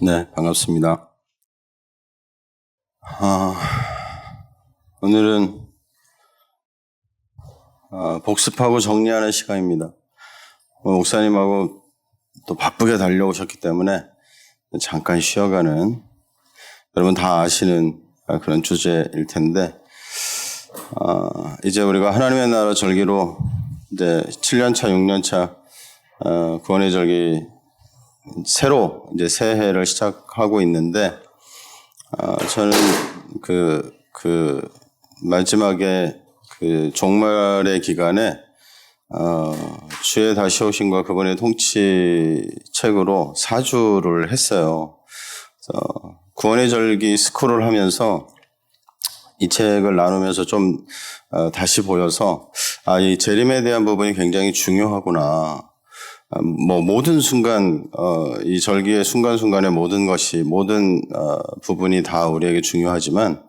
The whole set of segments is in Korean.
네, 반갑습니다. 오늘은 복습하고 정리하는 시간입니다. 목사님하고 또 바쁘게 달려오셨기 때문에 잠깐 쉬어가는, 여러분 다 아시는 그런 주제일 텐데, 이제 우리가 하나님의 나라 절기로 이제 7년차, 6년차 구원의 절기 새로 이제 새해를 시작하고 있는데, 저는 마지막에 종말의 기간에, 주의 다시 오심과 그분의 통치책으로 사주를 했어요. 그래서 구원의 절기 스쿨을 하면서 이 책을 나누면서 좀, 다시 보여서, 이 재림에 대한 부분이 굉장히 중요하구나. 모든 순간, 이 절기의 순간순간의 모든 것이, 모든, 부분이 다 우리에게 중요하지만,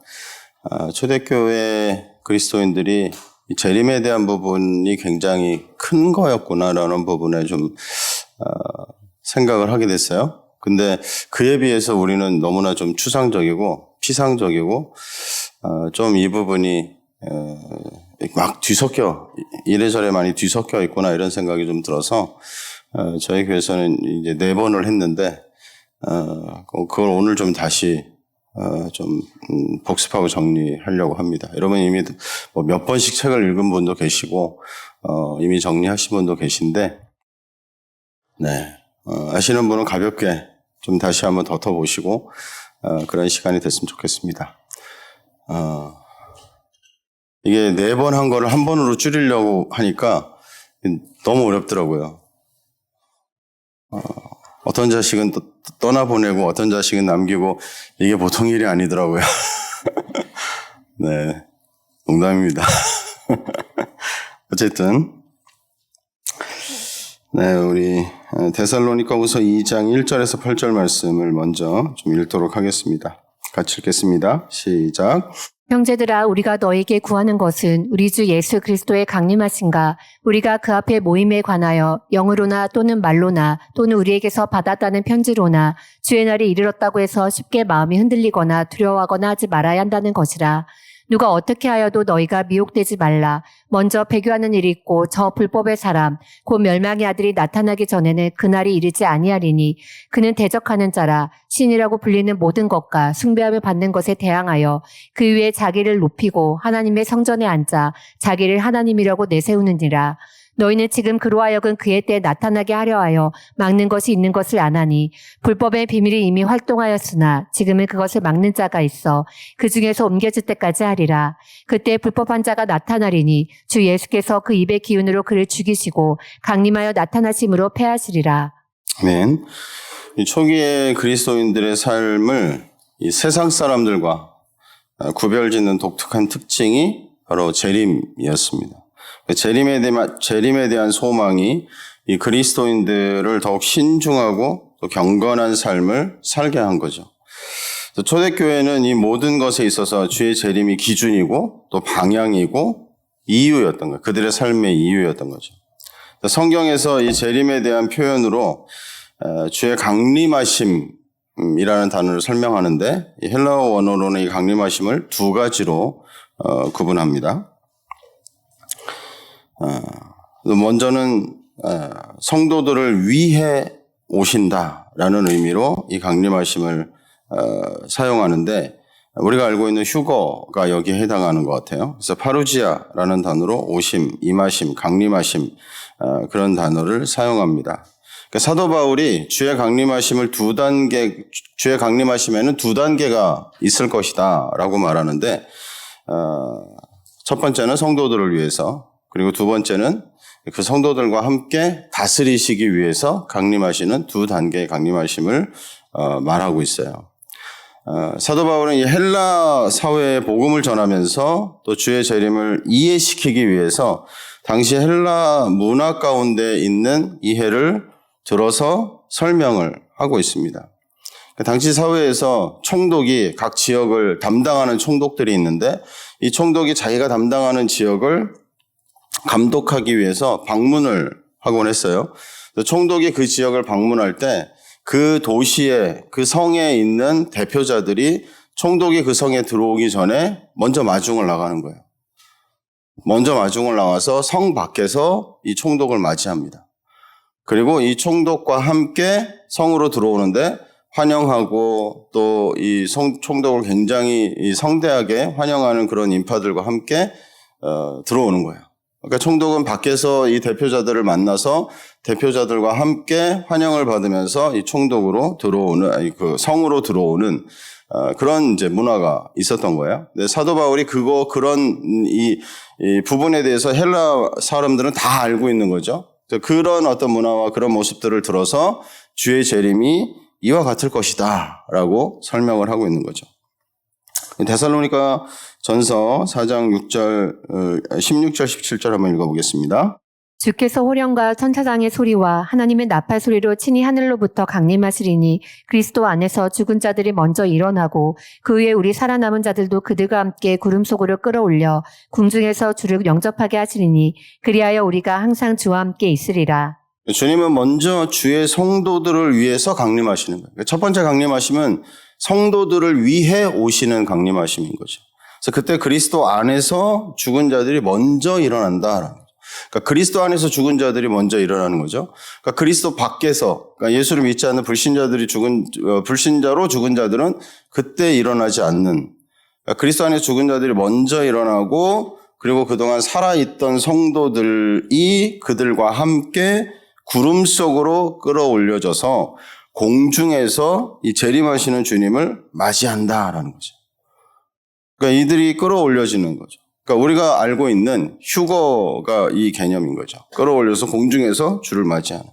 초대교회 그리스도인들이 이 재림에 대한 부분이 굉장히 큰 거였구나라는 부분에 좀, 생각을 하게 됐어요. 근데 그에 비해서 우리는 너무나 좀 추상적이고, 피상적이고, 좀 이 부분이, 막 이래저래 많이 뒤섞여 있구나 이런 생각이 좀 들어서, 저희 교회에서는 이제 4번을 했는데, 그걸 오늘 좀 다시, 복습하고 정리하려고 합니다. 여러분 이미 몇 번씩 책을 읽은 분도 계시고, 이미 정리하신 분도 계신데, 네. 아시는 분은 가볍게 좀 다시 한번 덮어보시고, 그런 시간이 됐으면 좋겠습니다. 이게 4번 한 거를 한 번으로 줄이려고 하니까 너무 어렵더라고요. 어떤 자식은 떠나보내고 어떤 자식은 남기고 이게 보통 일이 아니더라고요. 네, 농담입니다. 어쨌든 네, 우리 데살로니가후서 2장 1절에서 8절 말씀을 먼저 좀 읽도록 하겠습니다. 같이 읽겠습니다. 시작. 형제들아, 우리가 너에게 구하는 것은 우리 주 예수 그리스도의 강림하신가, 우리가 그 앞에 모임에 관하여 영으로나 또는 말로나 또는 우리에게서 받았다는 편지로나 주의 날이 이르렀다고 해서 쉽게 마음이 흔들리거나 두려워하거나 하지 말아야 한다는 것이라. 누가 어떻게 하여도 너희가 미혹되지 말라. 먼저 배교하는 일이 있고 저 불법의 사람 곧 멸망의 아들이 나타나기 전에는 그날이 이르지 아니하리니 그는 대적하는 자라. 신이라고 불리는 모든 것과 숭배하며 받는 것에 대항하여 그 위에 자기를 높이고 하나님의 성전에 앉아 자기를 하나님이라고 내세우느니라. 너희는 지금 그로 하여금 그의 때에 나타나게 하려 하여 막는 것이 있는 것을 아나니 불법의 비밀이 이미 활동하였으나 지금은 그것을 막는 자가 있어 그 중에서 옮겨질 때까지 하리라. 그때 불법한 자가 나타나리니 주 예수께서 그 입의 기운으로 그를 죽이시고 강림하여 나타나심으로 패하시리라. 아멘. 이 초기의 그리스도인들의 삶을 이 세상 사람들과 구별짓는 독특한 특징이 바로 재림이었습니다. 재림에 대한 소망이 이 그리스도인들을 더욱 신중하고 또 경건한 삶을 살게 한 거죠. 초대교회는 이 모든 것에 있어서 주의 재림이 기준이고 또 방향이고 이유였던 거예요. 그들의 삶의 이유였던 거죠. 성경에서 이 재림에 대한 표현으로 주의 강림하심이라는 단어를 설명하는데, 이 헬라어 원어로는 이 강림하심을 2가지로 구분합니다. 먼저는 성도들을 위해 오신다라는 의미로 이 강림하심을 사용하는데, 우리가 알고 있는 휴거가 여기에 해당하는 것 같아요. 그래서 파루지아라는 단어로 오심, 임하심, 강림하심, 그런 단어를 사용합니다. 그러니까 사도 바울이 주의 강림하심에는 2단계가 있을 것이다 라고 말하는데, 첫 번째는 성도들을 위해서, 그리고 두 번째는 그 성도들과 함께 다스리시기 위해서 강림하시는 2단계의 강림하심을 말하고 있어요. 사도 바울은 이 헬라 사회에 복음을 전하면서 또 주의 재림을 이해시키기 위해서 당시 헬라 문화 가운데 있는 이해를 들어서 설명을 하고 있습니다. 당시 사회에서 총독이 각 지역을 담당하는 총독들이 있는데, 이 총독이 자기가 담당하는 지역을 감독하기 위해서 방문을 하곤 했어요. 총독이 그 지역을 방문할 때 그 도시에, 그 성에 있는 대표자들이 총독이 그 성에 들어오기 전에 먼저 마중을 나가는 거예요. 먼저 마중을 나와서 성 밖에서 이 총독을 맞이합니다. 그리고 이 총독과 함께 성으로 들어오는데 환영하고 또 이 총독을 굉장히 성대하게 환영하는 그런 인파들과 함께 들어오는 거예요. 그러니까 총독은 밖에서 이 대표자들을 만나서 대표자들과 함께 환영을 받으면서 이 총독으로 들어오는, 그 성으로 들어오는 그런 이제 문화가 있었던 거예요. 근데 사도 바울이 그런 이 부분에 대해서 헬라 사람들은 다 알고 있는 거죠. 그런 어떤 문화와 그런 모습들을 들어서 주의 재림이 이와 같을 것이다 라고 설명을 하고 있는 거죠. 데살로니가 전서 4장 16절 17절 한번 읽어보겠습니다. 주께서 호령과 천사장의 소리와 하나님의 나팔 소리로 친히 하늘로부터 강림하시리니 그리스도 안에서 죽은 자들이 먼저 일어나고 그 후에 우리 살아남은 자들도 그들과 함께 구름 속으로 끌어올려 궁중에서 주를 영접하게 하시리니 그리하여 우리가 항상 주와 함께 있으리라. 주님은 먼저 주의 성도들을 위해서 강림하시는 거예요. 첫 번째 강림하심은 성도들을 위해 오시는 강림하심인 거죠. 그래서 그때 그리스도 안에서 죽은 자들이 먼저 일어난다라는 거죠. 그러니까 그리스도 안에서 죽은 자들이 먼저 일어나는 거죠. 그러니까 그리스도 밖에서, 그러니까 예수를 믿지 않는 불신자로 죽은 자들은 그때 일어나지 않는, 그러니까 그리스도 안에서 죽은 자들이 먼저 일어나고 그리고 그동안 살아있던 성도들이 그들과 함께 구름 속으로 끌어올려져서 공중에서 이 재림하시는 주님을 맞이한다라는 거죠. 그러니까 이들이 끌어올려지는 거죠. 그러니까 우리가 알고 있는 휴거가 이 개념인 거죠. 끌어올려서 공중에서 주를 맞이하는.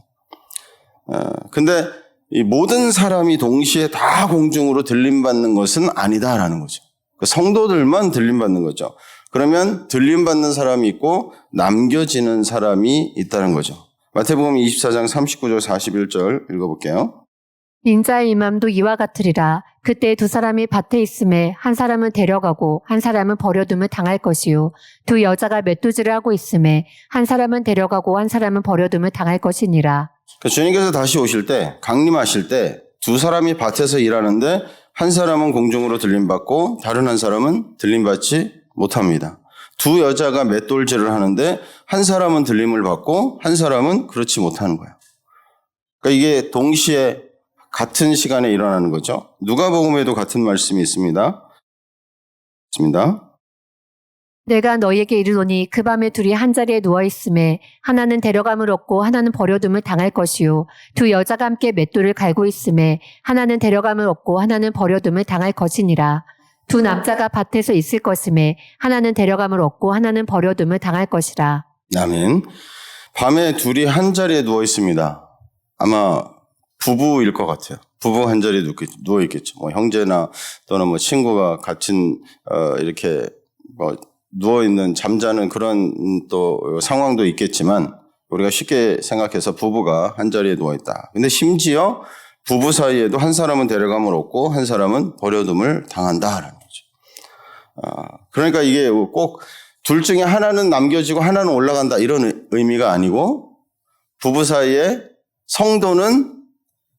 근데 이 모든 사람이 동시에 다 공중으로 들림받는 것은 아니다라는 거죠. 그러니까 성도들만 들림받는 거죠. 그러면 들림받는 사람이 있고 남겨지는 사람이 있다는 거죠. 마태복음 24장 39절 41절 읽어볼게요. 인자의 임함도 이와 같으리라. 그때 두 사람이 밭에 있음에 한 사람은 데려가고 한 사람은 버려둠을 당할 것이요. 두 여자가 맷두질을 하고 있음에 한 사람은 데려가고 한 사람은 버려둠을 당할 것이니라. 그러니까 주님께서 다시 오실 때, 강림하실 때 두 사람이 밭에서 일하는데 한 사람은 공중으로 들림받고 다른 한 사람은 들림받지 못합니다. 두 여자가 맷돌질을 하는데 한 사람은 들림을 받고 한 사람은 그렇지 못하는 거예요. 그러니까 이게 동시에 같은 시간에 일어나는 거죠. 누가복음에도 같은 말씀이 있습니다. 내가 너희에게 이르노니 그 밤에 둘이 한자리에 누워있음에 하나는 데려감을 얻고 하나는 버려둠을 당할 것이요. 두 여자가 함께 맷돌을 갈고 있음에 하나는 데려감을 얻고 하나는 버려둠을 당할 것이니라. 두 남자가 밭에서 있을 것임에 하나는 데려감을 얻고 하나는 버려둠을 당할 것이라. 아멘. 밤에 둘이 한 자리에 누워 있습니다. 아마 부부일 것 같아요. 부부 한 자리에 누워 있겠죠. 뭐 형제나 또는 뭐 친구가 같은 이렇게 뭐 누워 있는 잠자는 그런 또 상황도 있겠지만 우리가 쉽게 생각해서 부부가 한 자리에 누워 있다. 근데 심지어 부부 사이에도 한 사람은 데려감을 얻고 한 사람은 버려둠을 당한다라는 거죠. 그러니까 이게 꼭 둘 중에 하나는 남겨지고 하나는 올라간다 이런 의미가 아니고 부부 사이에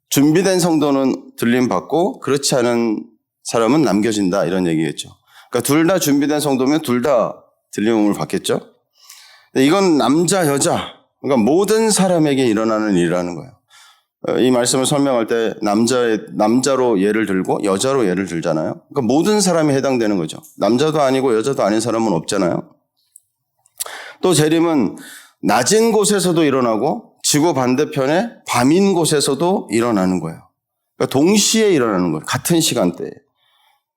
준비된 성도는 들림받고 그렇지 않은 사람은 남겨진다 이런 얘기겠죠. 그러니까 둘 다 준비된 성도면 둘 다 들림을 받겠죠. 이건 남자 여자 그러니까 모든 사람에게 일어나는 일이라는 거예요. 이 말씀을 설명할 때 남자로 예를 들고 여자로 예를 들잖아요. 그러니까 모든 사람이 해당되는 거죠. 남자도 아니고 여자도 아닌 사람은 없잖아요. 또 재림은 낮은 곳에서도 일어나고 지구 반대편에 밤인 곳에서도 일어나는 거예요. 그러니까 동시에 일어나는 거예요. 같은 시간대에.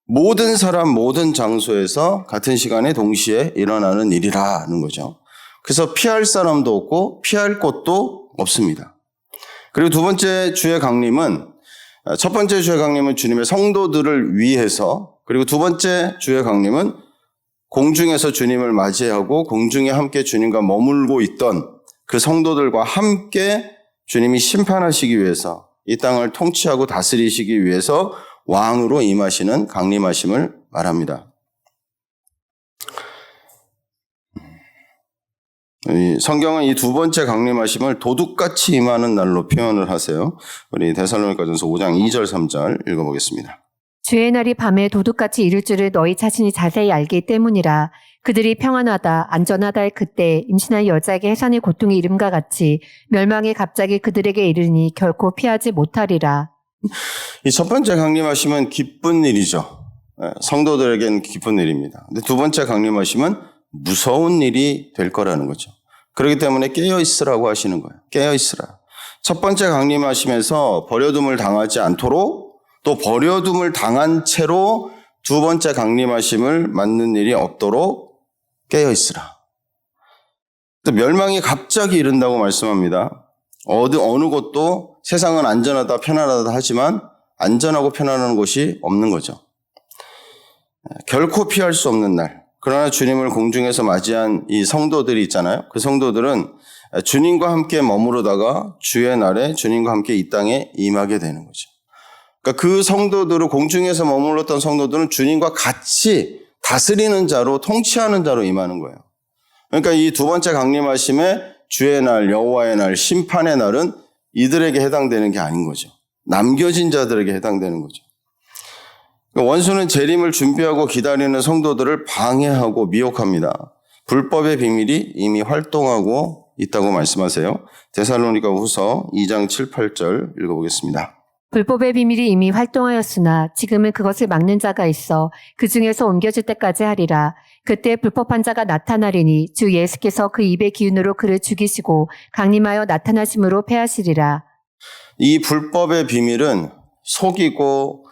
모든 사람, 모든 장소에서 같은 시간에 동시에 일어나는 일이라는 거죠. 그래서 피할 사람도 없고 피할 곳도 없습니다. 그리고 두 번째 주의 강림은 첫 번째 주의 강림은 주님의 성도들을 위해서 그리고 두 번째 주의 강림은 공중에서 주님을 맞이하고 공중에 함께 주님과 머물고 있던 그 성도들과 함께 주님이 심판하시기 위해서 이 땅을 통치하고 다스리시기 위해서 왕으로 임하시는 강림하심을 말합니다. 성경은 이 두 번째 강림하심을 도둑같이 임하는 날로 표현을 하세요. 우리 데살로니가전서 5장 2절 3절 읽어보겠습니다. 주의 날이 밤에 도둑같이 이를 줄을 너희 자신이 자세히 알기 때문이라. 그들이 평안하다 안전하다의 그때 임신한 여자에게 해산의 고통이 이름과 같이 멸망이 갑자기 그들에게 이르니 결코 피하지 못하리라. 이 첫 번째 강림하심은 기쁜 일이죠. 성도들에게는 기쁜 일입니다. 근데 두 번째 강림하심은 무서운 일이 될 거라는 거죠. 그렇기 때문에 깨어 있으라고 하시는 거예요. 깨어 있으라. 첫 번째 강림하심에서 버려둠을 당하지 않도록 또 버려둠을 당한 채로 두 번째 강림하심을 맞는 일이 없도록 깨어 있으라. 또 멸망이 갑자기 이른다고 말씀합니다. 어느 곳도 세상은 안전하다 편안하다 하지만 안전하고 편안한 곳이 없는 거죠. 결코 피할 수 없는 날. 그러나 주님을 공중에서 맞이한 이 성도들이 있잖아요. 그 성도들은 주님과 함께 머무르다가 주의 날에 주님과 함께 이 땅에 임하게 되는 거죠. 그러니까 그 성도들을 공중에서 머물렀던 성도들은 주님과 같이 다스리는 자로 통치하는 자로 임하는 거예요. 그러니까 이 두 번째 강림하심에 주의 날, 여호와의 날, 심판의 날은 이들에게 해당되는 게 아닌 거죠. 남겨진 자들에게 해당되는 거죠. 원수는 재림을 준비하고 기다리는 성도들을 방해하고 미혹합니다. 불법의 비밀이 이미 활동하고 있다고 말씀하세요. 데살로니가 후서 2장 7, 8절 읽어보겠습니다. 불법의 비밀이 이미 활동하였으나 지금은 그것을 막는 자가 있어 그 중에서 옮겨질 때까지 하리라. 그때 불법한 자가 나타나리니 주 예수께서 그 입의 기운으로 그를 죽이시고 강림하여 나타나심으로 패하시리라. 이 불법의 비밀은 속이고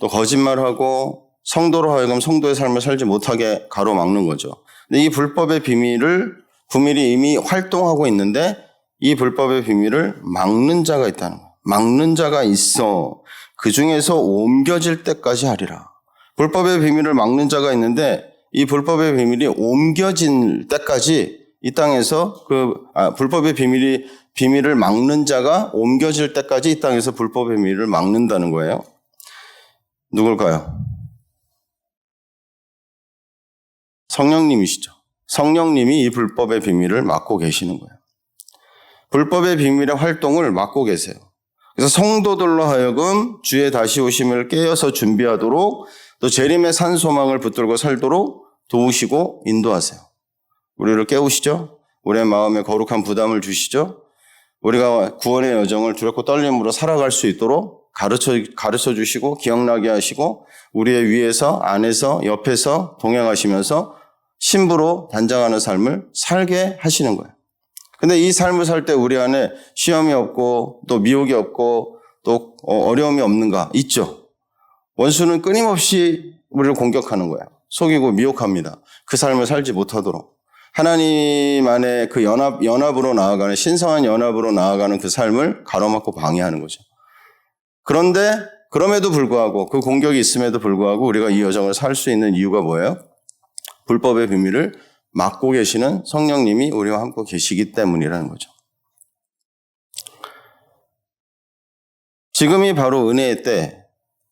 또 거짓말하고 성도로 하여금 성도의 삶을 살지 못하게 가로막는 거죠. 근데 이 불법의 비밀이 이미 활동하고 있는데 이 불법의 비밀을 막는 자가 있다는 거예요. 막는 자가 있어 그 중에서 옮겨질 때까지 하리라. 불법의 비밀을 막는 자가 있는데 이 불법의 비밀이 옮겨질 때까지 이 땅에서 불법의 비밀을 막는 자가 옮겨질 때까지 이 땅에서 불법의 비밀을 막는다는 거예요. 누굴까요? 성령님이시죠. 성령님이 이 불법의 비밀을 막고 계시는 거예요. 불법의 비밀의 활동을 막고 계세요. 그래서 성도들로 하여금 주의 다시 오심을 깨어서 준비하도록 또 재림의 산 소망을 붙들고 살도록 도우시고 인도하세요. 우리를 깨우시죠. 우리의 마음에 거룩한 부담을 주시죠. 우리가 구원의 여정을 두렵고 떨림으로 살아갈 수 있도록 가르쳐 주시고 기억나게 하시고 우리의 위에서 안에서 옆에서 동행하시면서 신부로 단장하는 삶을 살게 하시는 거예요. 근데 이 삶을 살 때 우리 안에 시험이 없고 또 미혹이 없고 또 어려움이 없는가? 있죠. 원수는 끊임없이 우리를 공격하는 거예요. 속이고 미혹합니다. 그 삶을 살지 못하도록. 하나님 안에 그 연합으로 나아가는 신성한 연합으로 나아가는 그 삶을 가로막고 방해하는 거죠. 그런데 그럼에도 불구하고 그 공격이 있음에도 불구하고 우리가 이 여정을 살 수 있는 이유가 뭐예요? 불법의 비밀을 막고 계시는 성령님이 우리와 함께 계시기 때문이라는 거죠. 지금이 바로 은혜의 때,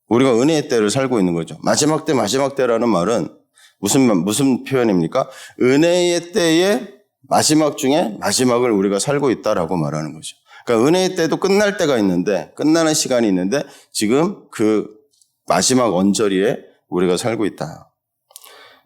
우리가 은혜의 때를 살고 있는 거죠. 마지막 때라는 말은 무슨 표현입니까? 은혜의 때의 마지막 중에 마지막을 우리가 살고 있다라고 말하는 거죠. 그러니까 은혜의 때도 끝날 때가 있는데, 끝나는 시간이 있는데 지금 그 마지막 언저리에 우리가 살고 있다.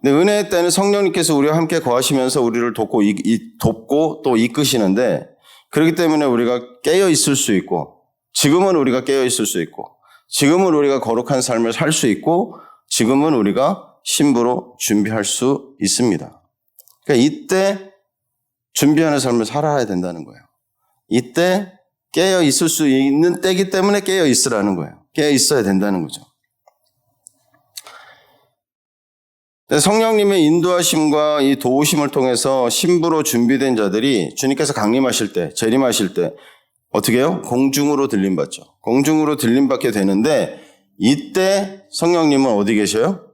근데 은혜의 때는 성령님께서 우리와 함께 거하시면서 우리를 돕고 또 이끄시는데, 그렇기 때문에 우리가 깨어 있을 수 있고, 지금은 우리가 깨어 있을 수 있고, 지금은 우리가 거룩한 삶을 살 수 있고, 지금은 우리가 신부로 준비할 수 있습니다. 그러니까 이때 준비하는 삶을 살아야 된다는 거예요. 이때 깨어 있을 수 있는 때이기 때문에 깨어 있으라는 거예요. 깨어 있어야 된다는 거죠. 성령님의 인도하심과 이 도우심을 통해서 신부로 준비된 자들이 주님께서 강림하실 때, 재림하실 때 어떻게 해요? 공중으로 들림받죠. 공중으로 들림받게 되는데 이때 성령님은 어디 계셔요?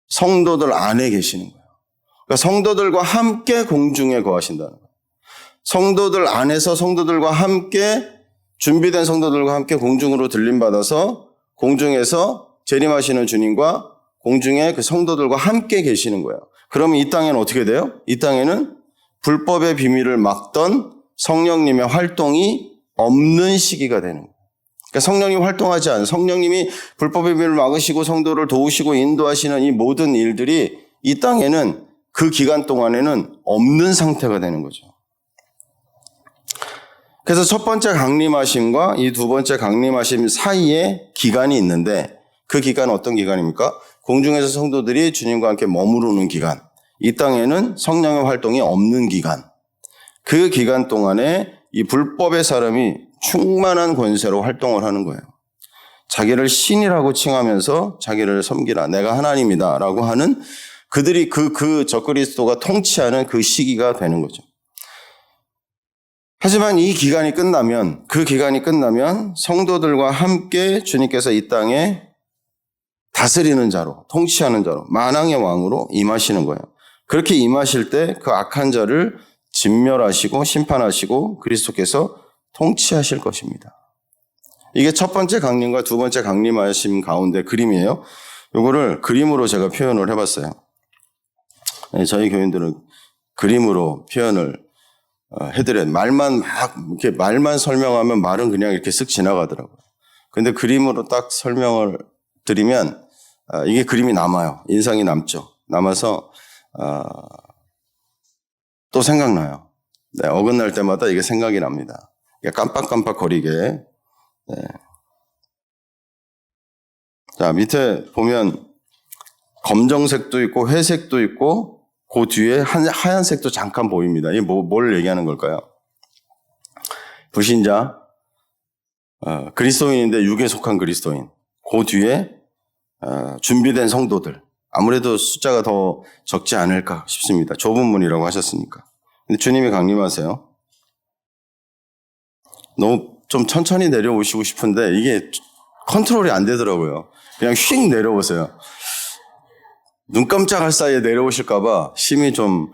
성도들 안에 계시는 거예요. 그러니까 성도들과 함께 공중에 거하신다는 거예요. 성도들 안에서 성도들과 함께 준비된 성도들과 함께 공중으로 들림받아서 공중에서 재림하시는 주님과 공중에 그 성도들과 함께 계시는 거예요. 그러면 이 땅에는 어떻게 돼요? 이 땅에는 불법의 비밀을 막던 성령님의 활동이 없는 시기가 되는 거예요. 그러니까 성령님 활동하지 않은, 성령님이 불법의 비밀을 막으시고 성도를 도우시고 인도하시는 이 모든 일들이 이 땅에는 그 기간 동안에는 없는 상태가 되는 거죠. 그래서 첫 번째 강림하심과 이 두 번째 강림하심 사이에 기간이 있는데 그 기간은 어떤 기간입니까? 공중에서 성도들이 주님과 함께 머무르는 기간, 이 땅에는 성령의 활동이 없는 기간, 그 기간 동안에 이 불법의 사람이 충만한 권세로 활동을 하는 거예요. 자기를 신이라고 칭하면서 자기를 섬기라, 내가 하나님이다 라고 하는 그들이 그 적그리스도가 통치하는 그 시기가 되는 거죠. 하지만 이 기간이 끝나면, 그 기간이 끝나면 성도들과 함께 주님께서 이 땅에 다스리는 자로, 통치하는 자로, 만왕의 왕으로 임하시는 거예요. 그렇게 임하실 때 그 악한 자를 진멸하시고 심판하시고 그리스도께서 통치하실 것입니다. 이게 첫 번째 강림과 두 번째 강림하심 가운데 그림이에요. 이거를 그림으로 제가 표현을 해봤어요. 저희 교인들은 그림으로 표현을 해드려요. 이렇게 말만 설명하면 말은 그냥 이렇게 쓱 지나가더라고요. 근데 그림으로 딱 설명을 드리면 이게 그림이 남아요. 인상이 남죠. 남아서 또 생각나요. 네, 어긋날 때마다 이게 생각이 납니다. 깜빡깜빡거리게. 네. 자, 밑에 보면 검정색도 있고 회색도 있고 그 뒤에 하얀색도 잠깐 보입니다. 이게 뭘 얘기하는 걸까요? 불신자, 그리스도인인데 육에 속한 그리스도인. 그 뒤에 준비된 성도들. 아무래도 숫자가 더 적지 않을까 싶습니다. 좁은 문이라고 하셨으니까. 근데 주님이 강림하세요. 너무 좀 천천히 내려오시고 싶은데 이게 컨트롤이 안 되더라고요. 그냥 휙 내려오세요. 눈 깜짝할 사이에 내려오실까봐 심히 좀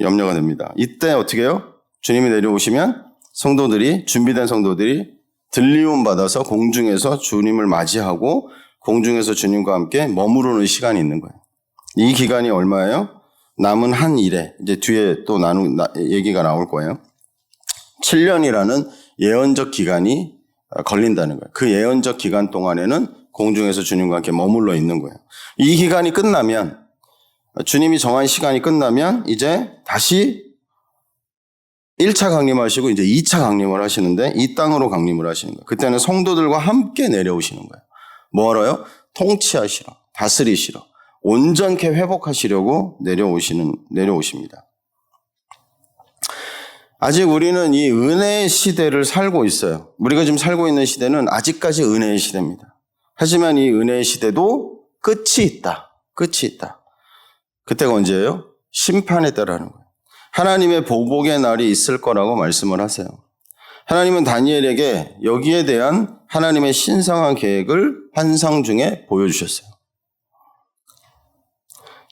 염려가 됩니다. 이때 어떻게 해요? 주님이 내려오시면 준비된 성도들이 들림을 받아서 공중에서 주님을 맞이하고 공중에서 주님과 함께 머무르는 시간이 있는 거예요. 이 기간이 얼마예요? 남은 한 일에, 이제 뒤에 또 얘기가 나올 거예요. 7년이라는 예언적 기간이 걸린다는 거예요. 그 예언적 기간 동안에는 공중에서 주님과 함께 머물러 있는 거예요. 이 기간이 끝나면, 주님이 정한 시간이 끝나면 이제 다시 1차 강림하시고 이제 2차 강림을 하시는데 이 땅으로 강림을 하시는 거예요. 그때는 성도들과 함께 내려오시는 거예요. 뭐하러요? 통치하시러, 다스리시러, 온전케 회복하시려고 내려오십니다. 아직 우리는 이 은혜의 시대를 살고 있어요. 우리가 지금 살고 있는 시대는 아직까지 은혜의 시대입니다. 하지만 이 은혜의 시대도 끝이 있다. 그때가 언제예요? 심판에 따르는 거예요. 하나님의 보복의 날이 있을 거라고 말씀을 하세요. 하나님은 다니엘에게 여기에 대한 하나님의 신성한 계획을 환상 중에 보여주셨어요.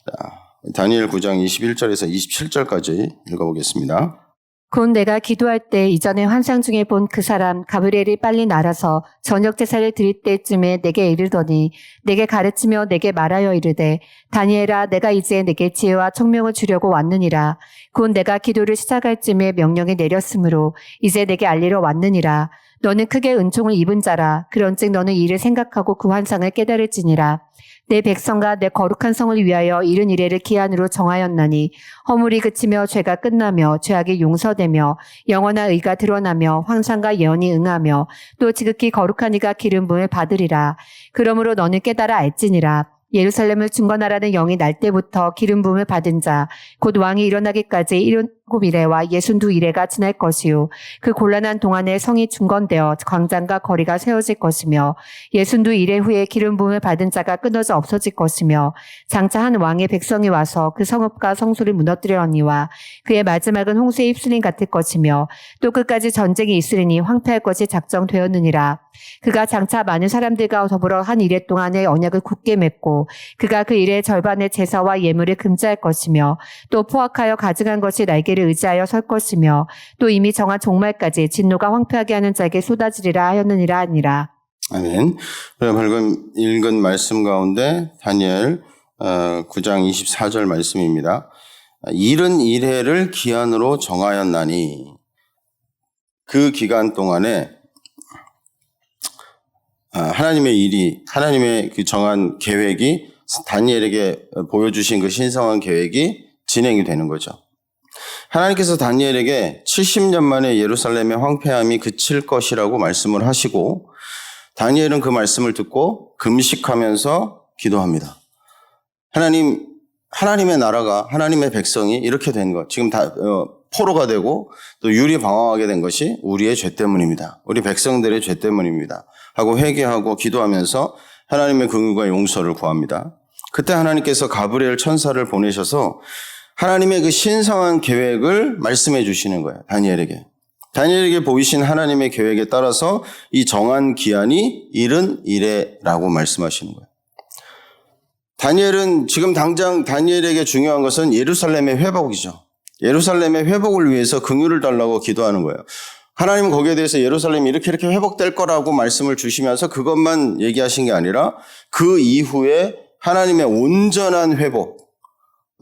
자, 다니엘 9장 21절에서 27절까지 읽어보겠습니다. 곧 내가 기도할 때 이전에 환상 중에 본 그 사람 가브리엘이 빨리 날아서 저녁 제사를 드릴 때쯤에 내게 이르더니 내게 가르치며 내게 말하여 이르되 다니엘아 내가 이제 내게 지혜와 총명을 주려고 왔느니라. 곧 내가 기도를 시작할 쯤에 명령이 내렸으므로 이제 내게 알리러 왔느니라. 너는 크게 은총을 입은 자라. 그런즉 너는 이를 생각하고 그 환상을 깨달을지니라. 내 백성과 내 거룩한 성을 위하여 이른 이래를 기한으로 정하였나니 허물이 그치며 죄가 끝나며 죄악이 용서되며 영원한 의가 드러나며 환상과 예언이 응하며 또 지극히 거룩한 이가 기름 부음을 받으리라. 그러므로 너는 깨달아 알지니라. 예루살렘을 중건하라는 영이 날 때부터 기름 부음을 받은 자 곧 왕이 일어나기까지 7이래와 62이래가 지날 것이요 그 곤란한 동안에 성이 중건되어 광장과 거리가 세워질 것이며 62이래 후에 기름 부음을 받은 자가 끊어져 없어질 것이며 장차 한 왕의 백성이 와서 그 성읍과 성소를 무너뜨리려니와 그의 마지막은 홍수에 휩쓸림 같을 것이며 또 끝까지 전쟁이 있으리니 황폐할 것이 작정되었느니라. 그가 장차 많은 사람들과 더불어 한 이래 동안의 언약을 굳게 맺고 그가 그 일의 절반의 제사와 예물을 금지할 것이며 또 포악하여 가증한 것이 날개를 의지하여 설 것이며 또 이미 정한 종말까지 진노가 황폐하게 하는 자에게 쏟아지리라 하였느니라 하니라. 아멘. 방금 읽은 말씀 가운데 다니엘 9장 24절 말씀입니다. 71회를 기한으로 정하였나니 그 기간 동안에 하나님의 그 정한 계획이 다니엘에게 보여주신 그 신성한 계획이 진행이 되는 거죠. 하나님께서 다니엘에게 70년 만에 예루살렘의 황폐함이 그칠 것이라고 말씀을 하시고 다니엘은 그 말씀을 듣고 금식하면서 기도합니다. 하나님의 나라가, 하나님의 백성이 이렇게 된 것, 지금 다 포로가 되고 또 유리방황하게 된 것이 우리의 죄 때문입니다. 우리 백성들의 죄 때문입니다. 하고 회개하고 기도하면서 하나님의 긍휼과 용서를 구합니다. 그때 하나님께서 가브리엘 천사를 보내셔서 하나님의 그 신성한 계획을 말씀해 주시는 거예요. 다니엘에게 보이신 하나님의 계획에 따라서 이 정한 기한이 71회라고 말씀하시는 거예요. 다니엘은 지금 당장 다니엘에게 중요한 것은 예루살렘의 회복이죠. 예루살렘의 회복을 위해서 긍휼을 달라고 기도하는 거예요. 하나님은 거기에 대해서 예루살렘이 이렇게 회복될 거라고 말씀을 주시면서 그것만 얘기하신 게 아니라 그 이후에 하나님의 온전한 회복,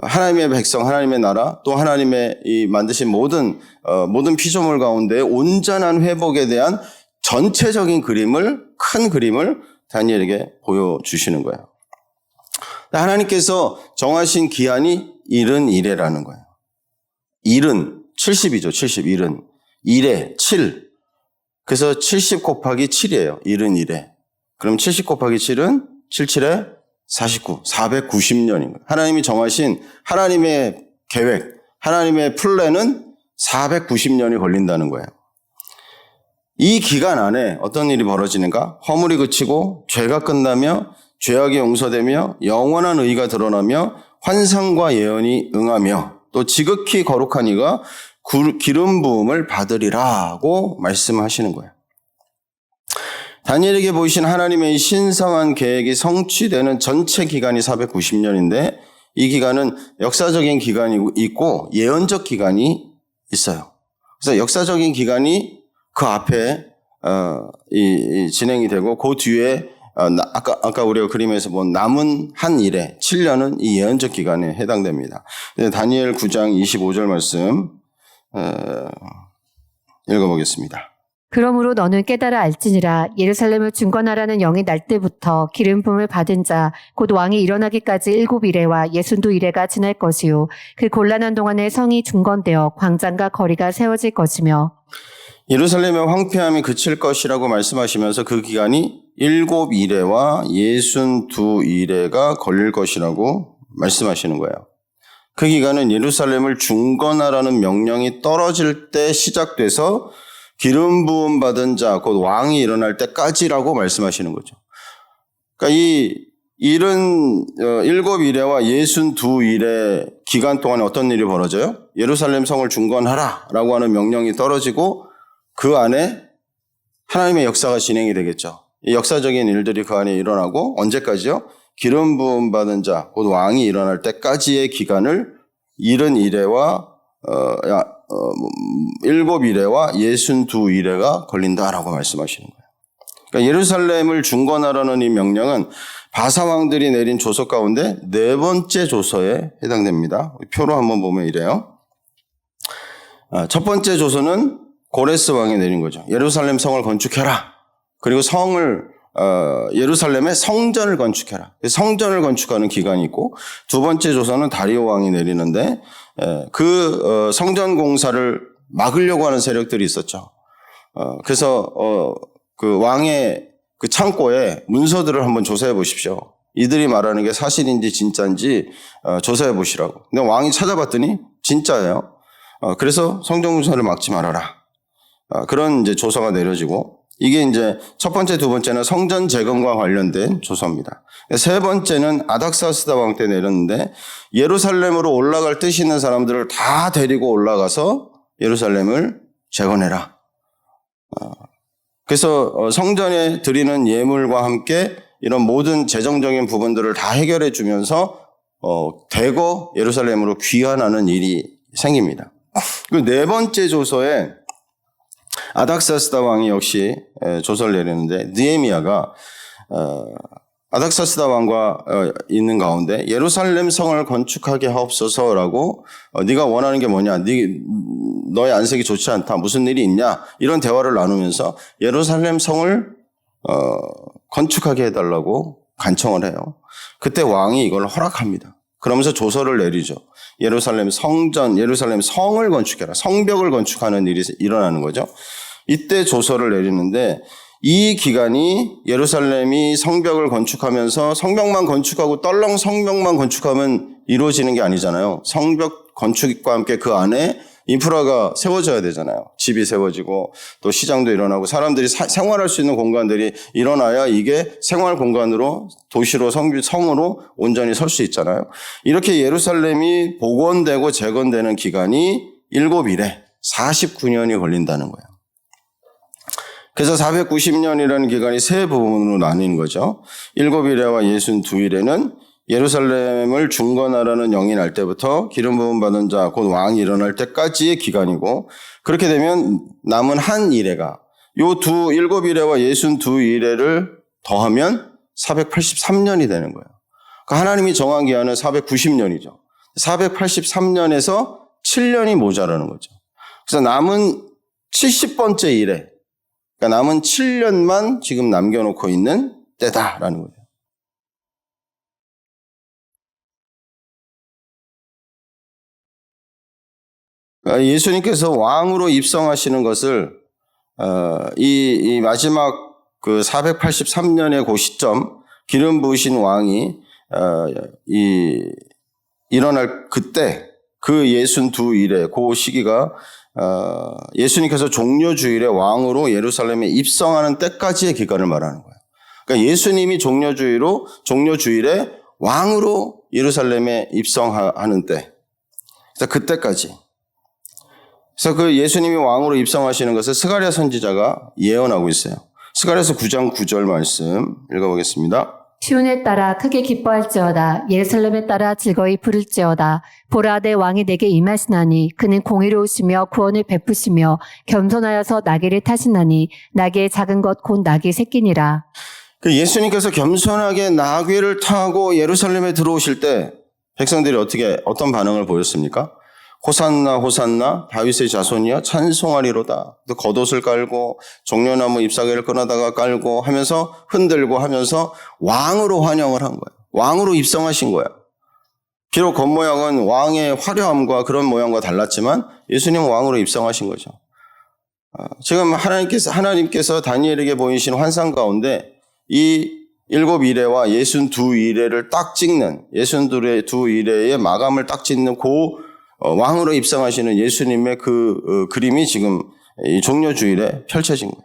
하나님의 백성, 하나님의 나라, 또 하나님의 이 만드신 모든 피조물 가운데 온전한 회복에 대한 전체적인 큰 그림을 다니엘에게 보여주시는 거예요. 하나님께서 정하신 기한이 71회라는 거예요. 70이죠. 70. 1회, 7. 그래서 70 곱하기 7이에요. 71회. 그럼 70 곱하기 7은 77에 49, 490년인 거예요. 하나님이 정하신 하나님의 계획, 하나님의 플랜은 490년이 걸린다는 거예요. 이 기간 안에 어떤 일이 벌어지는가? 허물이 그치고 죄가 끝나며 죄악이 용서되며 영원한 의가 드러나며 환상과 예언이 응하며 또 지극히 거룩한 이가 기름 부음을 받으리라고 말씀하시는 거예요. 다니엘에게 보이신 하나님의 신성한 계획이 성취되는 전체 기간이 490년인데 이 기간은 역사적인 기간이 있고 예언적 기간이 있어요. 그래서 역사적인 기간이 그 앞에 진행이 되고 그 뒤에 아까 우리가 그림에서 본 남은 한 일에 7년은 이 예언적 기간에 해당됩니다. 다니엘 9장 25절 말씀 읽어보겠습니다. 그러므로 너는 깨달아 알지니라. 예루살렘을 중건하라는 영이 날 때부터 기름 부음을 받은 자 곧 왕이 일어나기까지 7일에와 62일에가 지날 것이요 그 곤란한 동안에 성이 중건되어 광장과 거리가 세워질 것이며 예루살렘의 황폐함이 그칠 것이라고 말씀하시면서 그 기간이 7일에와 62일에가 걸릴 것이라고 말씀하시는 거예요. 그 기간은 예루살렘을 중건하라는 명령이 떨어질 때 시작돼서 기름 부음 받은 자, 곧 왕이 일어날 때까지라고 말씀하시는 거죠. 그러니까 이 7일에와 62일의 기간 동안에 어떤 일이 벌어져요? 예루살렘 성을 중건하라라고 하는 명령이 떨어지고 그 안에 하나님의 역사가 진행이 되겠죠. 이 역사적인 일들이 그 안에 일어나고 언제까지요? 기름 부음 받은 자, 곧 왕이 일어날 때까지의 기간을 71회와 7일에와 62일에가 걸린다라고 말씀하시는 거예요. 그러니까 예루살렘을 중건하라는 이 명령은 바사왕들이 내린 조서 가운데 4번째 조서에 해당됩니다. 표로 한번 보면 이래요. 첫 번째 조서는 고레스 왕이 내린 거죠. 예루살렘 성을 건축해라. 그리고 예루살렘의 성전을 건축해라. 성전을 건축하는 기간이 있고 두 번째 조서는 다리오 왕이 내리는데 그 성전 공사를 막으려고 하는 세력들이 있었죠. 그래서 그 왕의 그 창고에 문서들을 한번 조사해 보십시오. 이들이 말하는 게 사실인지 진짜인지 조사해 보시라고. 근데 왕이 찾아봤더니 진짜예요. 그래서 성전 공사를 막지 말아라. 그런 이제 조서가 내려지고 이게 이제 첫 번째, 두 번째는 성전 재건과 관련된 조서입니다. 세 번째는 아닥사스다 왕 때 내렸는데 예루살렘으로 올라갈 뜻이 있는 사람들을 다 데리고 올라가서 예루살렘을 재건해라. 그래서 성전에 드리는 예물과 함께 이런 모든 재정적인 부분들을 다 해결해 주면서 대거 예루살렘으로 귀환하는 일이 생깁니다. 그 네 번째 조서에 아닥사스다 왕이 역시 조서를 내리는데 느헤미야가 아닥사스다 왕과 있는 가운데 예루살렘 성을 건축하게 하옵소서라고 네가 원하는 게 뭐냐? 너의 안색이 좋지 않다. 무슨 일이 있냐? 이런 대화를 나누면서 예루살렘 성을 건축하게 해달라고 간청을 해요. 그때 왕이 이걸 허락합니다. 그러면서 조서를 내리죠. 예루살렘 성전, 예루살렘 성을 건축해라. 성벽을 건축하는 일이 일어나는 거죠. 이때 조서를 내리는데 이 기간이 예루살렘이 성벽을 건축하면서 성벽만 건축하고 떨렁 성벽만 건축하면 이루어지는 게 아니잖아요. 성벽 건축과 함께 그 안에 인프라가 세워져야 되잖아요. 집이 세워지고 또 시장도 일어나고 사람들이 생활할 수 있는 공간들이 일어나야 이게 생활 공간으로 도시로 성으로 온전히 설 수 있잖아요. 이렇게 예루살렘이 복원되고 재건되는 기간이 7일에 49년이 걸린다는 거예요. 그래서 490년이라는 기간이 세 부분으로 나뉘는 거죠. 7일에와 62일에는 예루살렘을 중건하라는 영이 날 때부터 기름 부음 받은 자, 곧 왕이 일어날 때까지의 기간이고, 그렇게 되면 남은 한 일회가 요 7일에와 62일회를 더하면 483년이 되는 거예요. 그러니까 하나님이 정한 기한은 490년이죠. 483년에서 7년이 모자라는 거죠. 그래서 남은 70번째 일회, 그러니까 남은 7년만 지금 남겨놓고 있는 때다라는 거예요. 그러니까 예수님께서 왕으로 입성하시는 것을 이 마지막 그 483년의 그 시점, 기름 부으신 왕이 일어날 그때 그 62일의 그 시기가 예수님께서 종려주일에 왕으로 예루살렘에 입성하는 때까지의 기간을 말하는 거예요. 그러니까 예수님이 종려주일에 왕으로 예루살렘에 입성하는 때, 그래서 그때까지. 그래서 그 예수님이 왕으로 입성하시는 것을 스가랴 선지자가 예언하고 있어요. 스가랴서 9장 9절 말씀 읽어보겠습니다. 시온에 따라 크게 기뻐할지어다. 예루살렘에 따라 즐거이 부를지어다. 보라, 내 왕이 내게 임하시나니 그는 공의로우시며 구원을 베푸시며 겸손하여서 나귀를 타시나니 나귀의 작은 것 곧 나귀 새끼니라. 그 예수님께서 겸손하게 나귀를 타고 예루살렘에 들어오실 때 백성들이 어떤 반응을 보였습니까? 호산나 호산나 다윗의 자손이여 찬송하리로다. 또 겉옷을 깔고 종려나무 잎사귀를 꺼내다가 깔고 하면서 흔들고 하면서 왕으로 환영을 한 거예요. 왕으로 입성하신 거예요. 비록 겉모양은 왕의 화려함과 그런 모양과 달랐지만 예수님은 왕으로 입성하신 거죠. 지금 하나님께서 다니엘에게 보이신 환상 가운데 이 7일회와 62일회를 딱 찍는 62일회의 마감을 딱 짓는 왕으로 입성하시는 예수님의 그 그림이 지금 이 종려주일에 펼쳐진 거예요.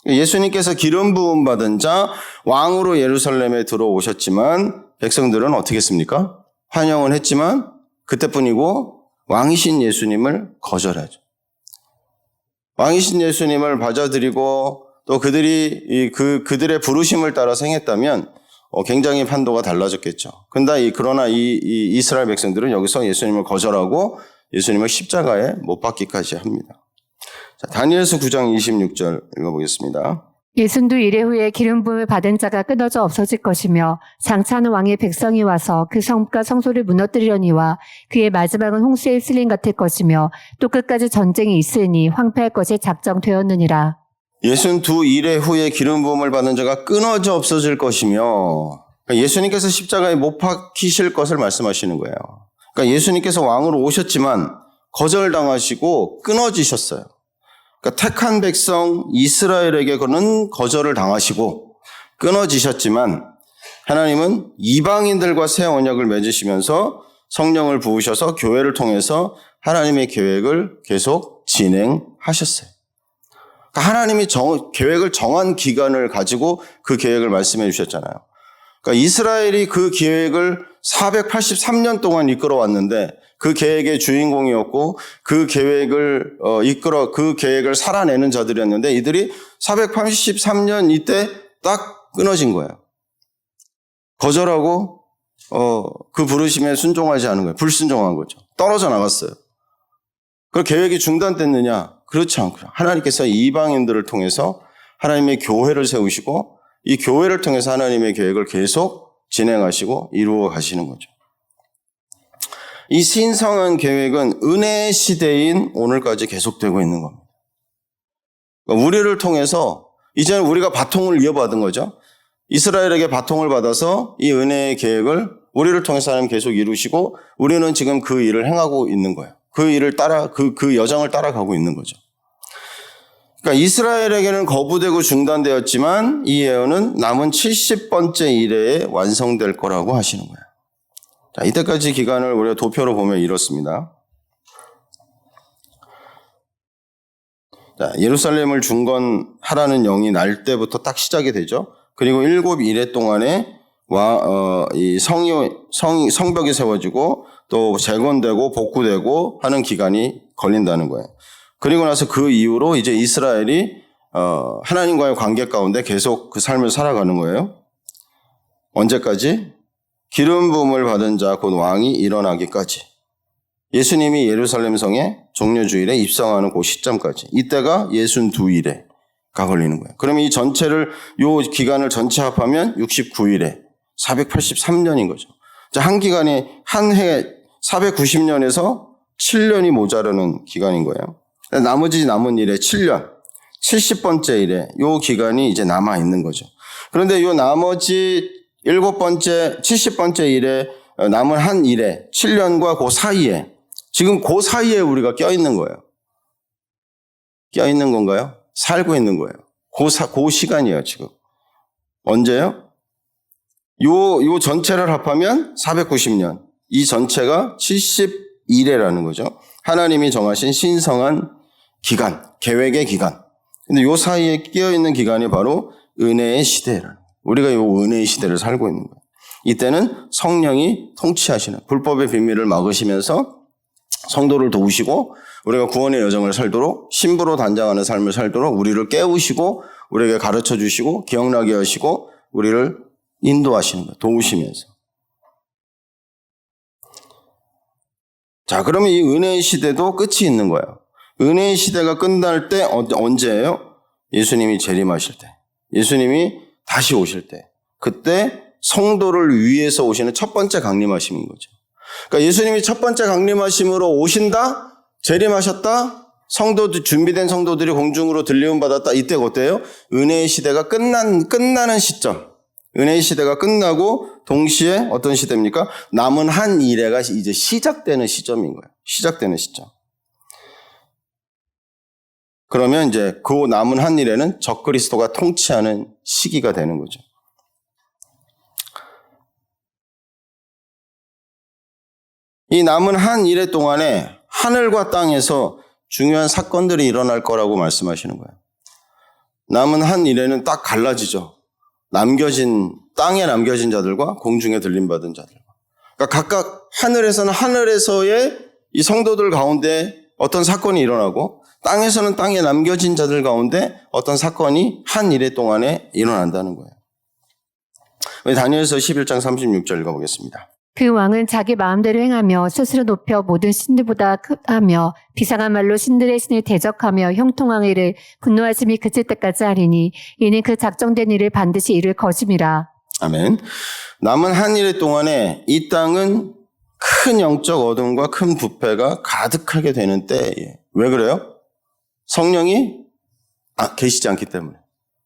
예수님께서 기름 부음 받은 자 왕으로 예루살렘에 들어오셨지만 백성들은 어떻게 했습니까? 환영은 했지만 그때뿐이고 왕이신 예수님을 거절하죠. 왕이신 예수님을 받아들이고 또 그들의 부르심을 따라 행했다면 굉장히 판도가 달라졌겠죠. 그러나 이 이스라엘 백성들은 여기서 예수님을 거절하고 예수님을 십자가에 못 박기까지 합니다. 자, 다니엘서 9장 26절 읽어보겠습니다. 62일회 후에 기름 부음을 받은 자가 끊어져 없어질 것이며 장차하는 왕의 백성이 와서 그 성과 성소를 무너뜨리려니와 그의 마지막은 홍수에 쓸림 같을 것이며 또 끝까지 전쟁이 있으니 황폐할 것이 작정되었느니라. 62일회 후에 기름 부음을 받는 자가 끊어져 없어질 것이며, 그러니까 예수님께서 십자가에 못 박히실 것을 말씀하시는 거예요. 그러니까 예수님께서 왕으로 오셨지만 거절당하시고 끊어지셨어요. 그러니까 택한 백성 이스라엘에게는 거절을 당하시고 끊어지셨지만 하나님은 이방인들과 새 언약을 맺으시면서 성령을 부으셔서 교회를 통해서 하나님의 계획을 계속 진행하셨어요. 하나님이 계획을 정한 기간을 가지고 그 계획을 말씀해 주셨잖아요. 그러니까 이스라엘이 그 계획을 483년 동안 이끌어왔는데 그 계획의 주인공이었고 그 계획을 그 계획을 살아내는 자들이었는데 이들이 483년 이때 딱 끊어진 거예요. 거절하고 그 부르심에 순종하지 않은 거예요. 불순종한 거죠. 떨어져 나갔어요. 그 계획이 중단됐느냐? 그렇지 않고요. 하나님께서 이방인들을 통해서 하나님의 교회를 세우시고 이 교회를 통해서 하나님의 계획을 계속 진행하시고 이루어 가시는 거죠. 이 신성한 계획은 은혜의 시대인 오늘까지 계속되고 있는 겁니다. 그러니까 우리를 통해서 이제는 우리가 바통을 이어받은 거죠. 이스라엘에게 바통을 받아서 이 은혜의 계획을 우리를 통해서 하나님 계속 이루시고 우리는 지금 그 일을 행하고 있는 거예요. 그 일을 그 여정을 따라가고 있는 거죠. 그러니까 이스라엘에게는 거부되고 중단되었지만 이 예언은 남은 70번째 이래에 완성될 거라고 하시는 거예요. 자, 이때까지 기간을 우리가 도표로 보면 이렇습니다. 자, 예루살렘을 중건하라는 영이 날 때부터 딱 시작이 되죠. 그리고 7일에 동안에 이 성벽이 세워지고 또 재건되고 복구되고 하는 기간이 걸린다는 거예요. 그리고 나서 그 이후로 이제 이스라엘이 하나님과의 관계 가운데 계속 그 삶을 살아가는 거예요. 언제까지? 기름 부음을 받은 자 곧 왕이 일어나기까지. 예수님이 예루살렘 성에 종려주일에 입성하는 그 시점까지. 이때가 62일에가 걸리는 거예요. 그러면 이 전체를 요 기간을 전체 합하면 69일에 483년인 거죠. 자, 한 기간이 한 해 490년에서 7년이 모자라는 기간인 거예요. 나머지 남은 일에 7년, 70번째 일에 요 기간이 이제 남아 있는 거죠. 그런데 요 나머지 70번째 일에 남은 한 일에 7년과 그 사이에 지금 그 사이에 우리가 껴있는 거예요. 껴있는 건가요? 살고 있는 거예요. 그 시간이에요, 지금. 언제요? 요 전체를 합하면 490년. 이 전체가 71회라는 거죠. 하나님이 정하신 신성한 기간, 계획의 기간. 근데 요 사이에 끼어있는 기간이 바로 은혜의 시대라는 거예요. 우리가 요 은혜의 시대를 살고 있는 거예요. 이때는 성령이 통치하시는, 불법의 비밀을 막으시면서 성도를 도우시고 우리가 구원의 여정을 살도록 신부로 단장하는 삶을 살도록 우리를 깨우시고 우리에게 가르쳐 주시고 기억나게 하시고 우리를 인도하시는 거예요. 도우시면서. 자, 그러면 이 은혜의 시대도 끝이 있는 거예요. 은혜의 시대가 끝날 때 언제예요? 예수님이 재림하실 때. 예수님이 다시 오실 때. 그때 성도를 위해서 오시는 첫 번째 강림하심인 거죠. 그러니까 예수님이 첫 번째 강림하심으로 오신다? 재림하셨다? 준비된 성도들이 공중으로 들리움 받았다? 이때가 어때요? 은혜의 시대가 끝나는 시점. 은혜의 시대가 끝나고 동시에 어떤 시대입니까? 남은 한 일회가 이제 시작되는 시점인 거예요. 시작되는 시점. 그러면 이제 그 남은 한 일회는 적그리스도가 통치하는 시기가 되는 거죠. 이 남은 한 일회 동안에 하늘과 땅에서 중요한 사건들이 일어날 거라고 말씀하시는 거예요. 남은 한 일회는 딱 갈라지죠. 땅에 남겨진 자들과 공중에 들림받은 자들. 그러니까 각각 하늘에서는 하늘에서의 이 성도들 가운데 어떤 사건이 일어나고 땅에서는 땅에 남겨진 자들 가운데 어떤 사건이 한 일회 동안에 일어난다는 거예요. 다니엘서 11장 36절 읽어보겠습니다. 그 왕은 자기 마음대로 행하며 스스로 높여 모든 신들보다 크하며 비상한 말로 신들의 신을 대적하며 형통한 일을 분노하심이 그칠 때까지 하리니 이는 그 작정된 일을 반드시 이룰 것임이라. 아멘. 남은 한 일회 동안에 이 땅은 큰 영적 어둠과 큰 부패가 가득하게 되는 때예요. 왜 그래요? 성령이 계시지 않기 때문에.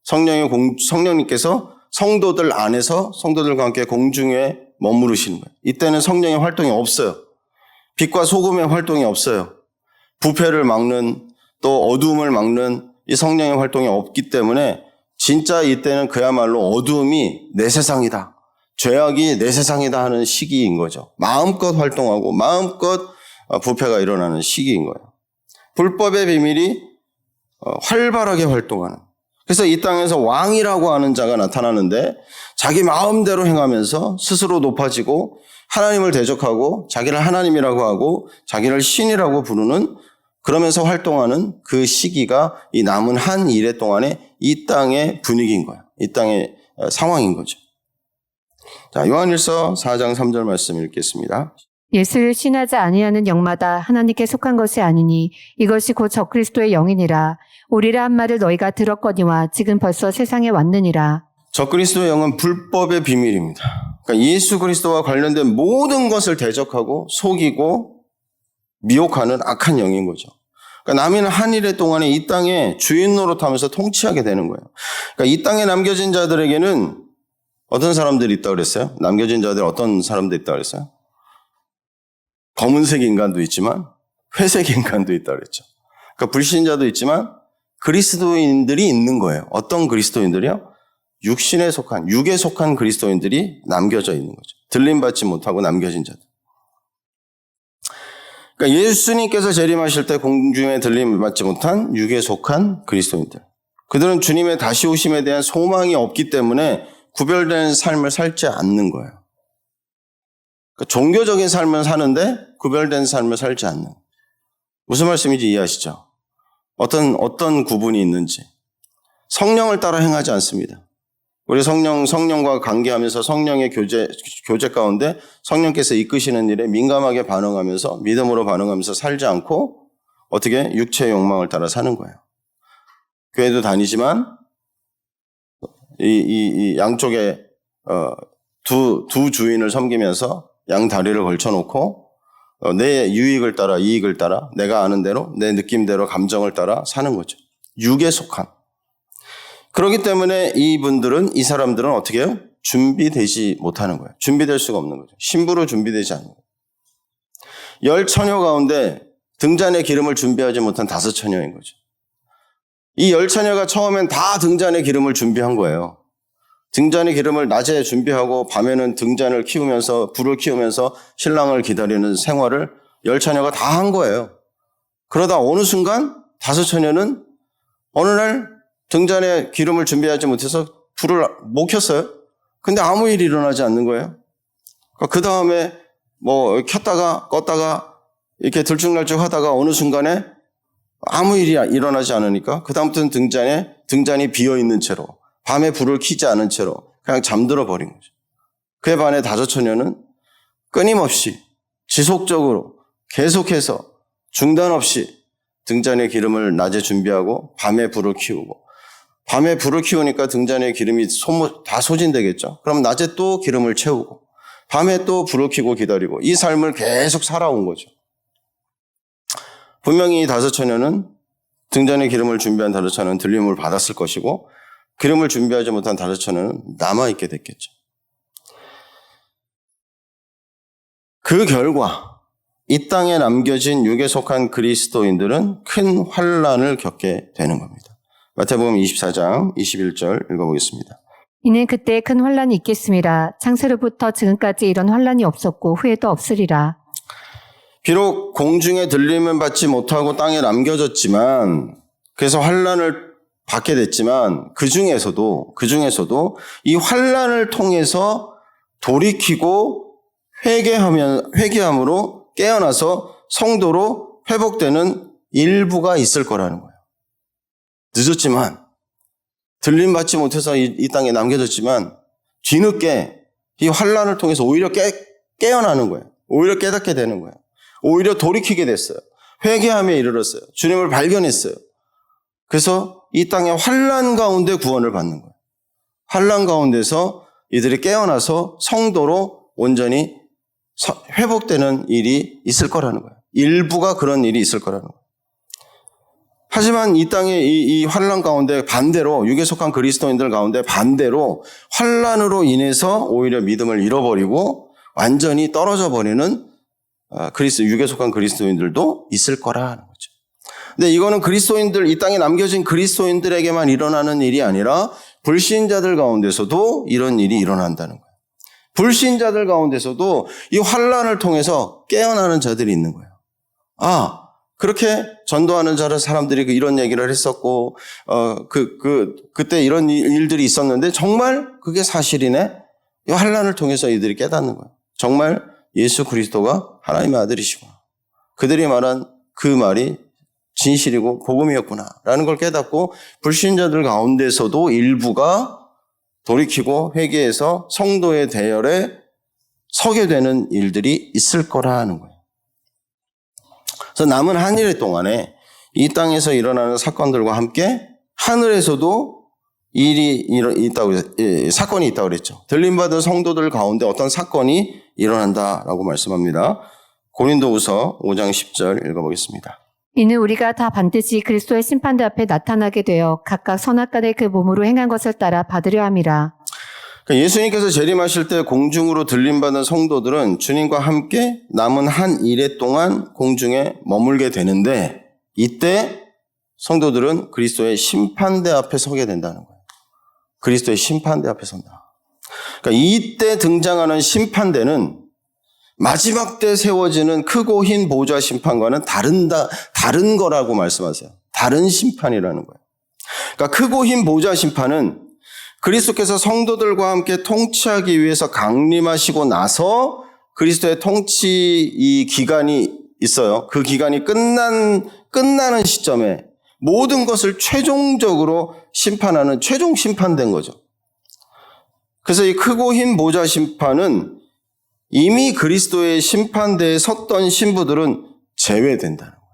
성령님께서 성도들 안에서 성도들과 함께 공중에 머무르시는 거예요. 이때는 성령의 활동이 없어요. 빛과 소금의 활동이 없어요. 부패를 막는 또 어두움을 막는 이 성령의 활동이 없기 때문에 진짜 이때는 그야말로 어두움이 내 세상이다. 죄악이 내 세상이다 하는 시기인 거죠. 마음껏 활동하고 마음껏 부패가 일어나는 시기인 거예요. 불법의 비밀이 활발하게 활동하는. 그래서 이 땅에서 왕이라고 하는 자가 나타나는데 자기 마음대로 행하면서 스스로 높아지고 하나님을 대적하고 자기를 하나님이라고 하고 자기를 신이라고 부르는 그러면서 활동하는 그 시기가 이 남은 한 일회 동안에 이 땅의 분위기인 거예요. 이 땅의 상황인 거죠. 자, 요한일서 4장 3절 말씀 읽겠습니다. 예수를 신하지 아니하는 영마다 하나님께 속한 것이 아니니 이것이 곧 적그리스도의 영이니라. 오리라 한 말을 너희가 들었거니와 지금 벌써 세상에 왔느니라. 적그리스도의 영은 불법의 비밀입니다. 그러니까 예수 그리스도와 관련된 모든 것을 대적하고 속이고 미혹하는 악한 영인 거죠. 그러니까 남이는 한 일의 동안에 이 땅에 주인 노릇하면서 통치하게 되는 거예요. 그러니까 이 땅에 남겨진 자들에게는 어떤 사람들이 있다고 그랬어요? 남겨진 자들 어떤 사람들이 있다고 그랬어요? 검은색 인간도 있지만 회색 인간도 있다고 그랬죠. 그러니까 불신자도 있지만 그리스도인들이 있는 거예요. 어떤 그리스도인들이요? 육신에 속한, 육에 속한 그리스도인들이 남겨져 있는 거죠. 들림받지 못하고 남겨진 자들. 그러니까 예수님께서 재림하실 때 공중에 들림받지 못한 육에 속한 그리스도인들. 그들은 주님의 다시 오심에 대한 소망이 없기 때문에 구별된 삶을 살지 않는 거예요. 그러니까 종교적인 삶을 사는데 구별된 삶을 살지 않는. 무슨 말씀인지 이해하시죠? 어떤 구분이 있는지. 성령을 따라 행하지 않습니다. 우리 성령과 관계하면서 성령의 교제 가운데 성령께서 이끄시는 일에 민감하게 반응하면서 믿음으로 반응하면서 살지 않고 어떻게 육체의 욕망을 따라 사는 거예요. 교회도 다니지만 이 양쪽에 두 주인을 섬기면서 양 다리를 걸쳐놓고 내 유익을 따라 이익을 따라 내가 아는 대로 내 느낌대로 감정을 따라 사는 거죠. 육에 속한. 그렇기 때문에 이 사람들은 어떻게 해요? 준비되지 못하는 거예요. 준비될 수가 없는 거죠. 신부로 준비되지 않는 거예요. 10 처녀 가운데 등잔의 기름을 준비하지 못한 5 처녀인 거죠. 이 10 처녀가 처음엔 다 등잔의 기름을 준비한 거예요. 등잔의 기름을 낮에 준비하고 밤에는 등잔을 키우면서 불을 키우면서 신랑을 기다리는 생활을 10 처녀가 다 한 거예요. 그러다 어느 순간 5 처녀는 어느 날 등잔에 기름을 준비하지 못해서 불을 못 켰어요. 근데 아무 일이 일어나지 않는 거예요. 그 다음에 뭐 켰다가 껐다가 이렇게 들쭉날쭉 하다가 어느 순간에 아무 일이 일어나지 않으니까 그 다음부터는 등잔이 비어있는 채로 밤에 불을 켜지 않은 채로 그냥 잠들어 버린 거죠. 그에 반해 5 처녀는 끊임없이 지속적으로 계속해서 중단 없이 등잔의 기름을 낮에 준비하고 밤에 불을 키우고 밤에 불을 키우니까 등잔의 기름이 다 소진되겠죠. 그럼 낮에 또 기름을 채우고 밤에 또 불을 켜고 기다리고 이 삶을 계속 살아온 거죠. 분명히 이 5 처녀는 등잔의 기름을 준비한 5 처녀는 들림을 받았을 것이고 기름을 준비하지 못한 5 처녀는 남아있게 됐겠죠. 그 결과 이 땅에 남겨진 육에 속한 그리스도인들은 큰 환난을 겪게 되는 겁니다. 마태복음 24장 21절 읽어보겠습니다. 이는 그때 큰 환난이 있겠습니다. 창세로부터 지금까지 이런 환난이 없었고 후에도 없으리라. 비록 공중에 들림은 받지 못하고 땅에 남겨졌지만 그래서 환난을 받게 됐지만 그 중에서도 이 환난을 통해서 돌이키고 회개함으로 깨어나서 성도로 회복되는 일부가 있을 거라는 거예요. 늦었지만 들림 받지 못해서 이 땅에 남겨졌지만 뒤늦게 이 환난을 통해서 오히려 깨어나는 거예요. 오히려 깨닫게 되는 거예요. 오히려 돌이키게 됐어요. 회개함에 이르렀어요. 주님을 발견했어요. 그래서 이 땅의 환난 가운데 구원을 받는 거예요. 환난 가운데서 이들이 깨어나서 성도로 온전히 회복되는 일이 있을 거라는 거예요. 일부가 그런 일이 있을 거라는 거예요. 하지만 이 땅의 이 환난 가운데 반대로 육에 속한 그리스도인들 가운데 반대로 환난으로 인해서 오히려 믿음을 잃어버리고 완전히 떨어져 버리는 육에 속한 그리스도인들도 있을 거라는 거죠. 근데 이거는 이 땅에 남겨진 그리스도인들에게만 일어나는 일이 아니라 불신자들 가운데서도 이런 일이 일어난다는 거예요. 불신자들 가운데서도 이 환난을 통해서 깨어나는 자들이 있는 거예요. 그렇게 전도하는 사람들이 이런 얘기를 했었고, 그때 이런 일들이 있었는데 정말 그게 사실이네? 이 환난을 통해서 이들이 깨닫는 거예요. 정말 예수 그리스도가 하나님의 아들이시구나. 그들이 말한 그 말이 진실이고 복음이었구나라는 걸 깨닫고 불신자들 가운데서도 일부가 돌이키고 회개해서 성도의 대열에 서게 되는 일들이 있을 거라는 거예요. 그래서 남은 한 일 동안에 이 땅에서 일어나는 사건들과 함께 하늘에서도 사건이 있다고 그랬죠. 들림받은 성도들 가운데 어떤 사건이 일어난다라고 말씀합니다. 고린도후서 5장 10절 읽어보겠습니다. 이는 우리가 다 반드시 그리스도의 심판대 앞에 나타나게 되어 각각 선악간에 그 몸으로 행한 것을 따라 받으려 함이라. 그러니까 예수님께서 재림하실 때 공중으로 들림받은 성도들은 주님과 함께 남은 한 일해 동안 공중에 머물게 되는데 이때 성도들은 그리스도의 심판대 앞에 서게 된다는 거예요. 그리스도의 심판대 앞에 선다. 그러니까 이때 등장하는 심판대는 마지막 때 세워지는 크고 흰 보좌 심판과는 다른 거라고 말씀하세요. 다른 심판이라는 거예요. 그러니까 크고 흰 보좌 심판은 그리스도께서 성도들과 함께 통치하기 위해서 강림하시고 나서 그리스도의 통치 이 기간이 있어요. 그 기간이 끝나는 시점에 모든 것을 최종적으로 심판하는 최종 심판된 거죠. 그래서 이 크고 흰 보좌 심판은 이미 그리스도의 심판대에 섰던 신부들은 제외된다는 거예요.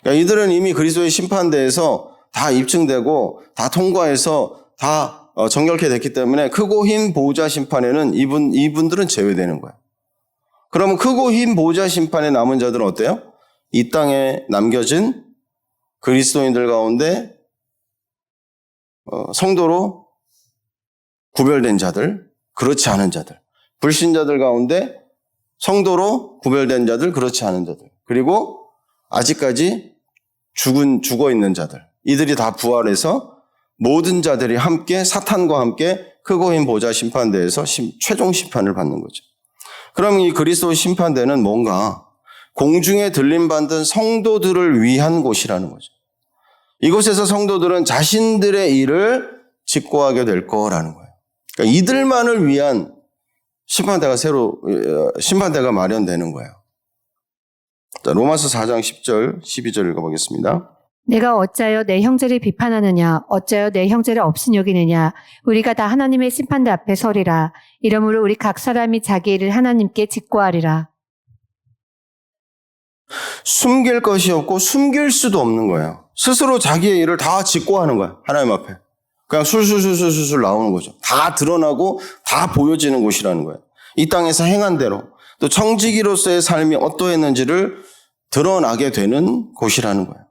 그러니까 이들은 이미 그리스도의 심판대에서 다 입증되고 다 통과해서 다 정결케 됐기 때문에 크고 흰 보좌 심판에는 이분들은 제외되는 거예요. 그러면 크고 흰 보좌 심판에 남은 자들은 어때요? 이 땅에 남겨진 그리스도인들 가운데 성도로 구별된 자들, 그렇지 않은 자들, 불신자들 가운데 성도로 구별된 자들, 그렇지 않은 자들, 그리고 아직까지 죽어 있는 자들, 이들이 다 부활해서 모든 자들이 함께 사탄과 함께 크고 흰 보좌 심판대에서 최종 심판을 받는 거죠. 그럼 이 그리스도 심판대는 뭔가 공중에 들림받은 성도들을 위한 곳이라는 거죠. 이곳에서 성도들은 자신들의 일을 직고하게 될 거라는 거예요. 그러니까 이들만을 위한 심판대가 마련되는 거예요. 자, 로마서 4장 10절, 12절 읽어보겠습니다. 내가 어찌하여 내 형제를 비판하느냐 어찌하여 내 형제를 업신여기느냐 우리가 다 하나님의 심판대 앞에 서리라. 이러므로 우리 각 사람이 자기 일을 하나님께 직고하리라. 숨길 것이 없고 숨길 수도 없는 거예요. 스스로 자기의 일을 다 직고하는 거예요. 하나님 앞에. 그냥 술술 나오는 거죠. 다 드러나고 다 보여지는 곳이라는 거예요. 이 땅에서 행한 대로 또 청지기로서의 삶이 어떠했는지를 드러나게 되는 곳이라는 거예요.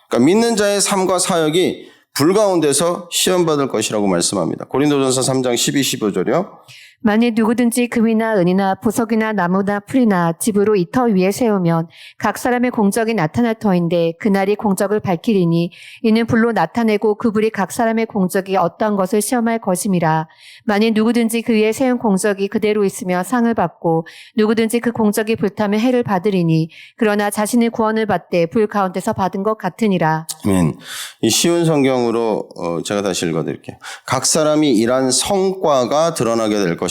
그러니까 믿는 자의 삶과 사역이 불 가운데서 시험받을 것이라고 말씀합니다. 고린도전서 3장 12, 15절이요. 만일 누구든지 금이나 은이나 보석이나 나무나 풀이나 집으로 이 터 위에 세우면 각 사람의 공적이 나타날 터인데 그날이 공적을 밝히리니 이는 불로 나타내고 그 불이 각 사람의 공적이 어떠한 것을 시험할 것임이라. 만일 누구든지 그 위에 세운 공적이 그대로 있으며 상을 받고 누구든지 그 공적이 불타면 해를 받으리니 그러나 자신의 구원을 받되 불 가운데서 받은 것 같으니라. 아멘. 이 쉬운 성경으로 제가 다시 읽어드릴게요. 각 사람이 일한 성과가 드러나게 될 것입니다.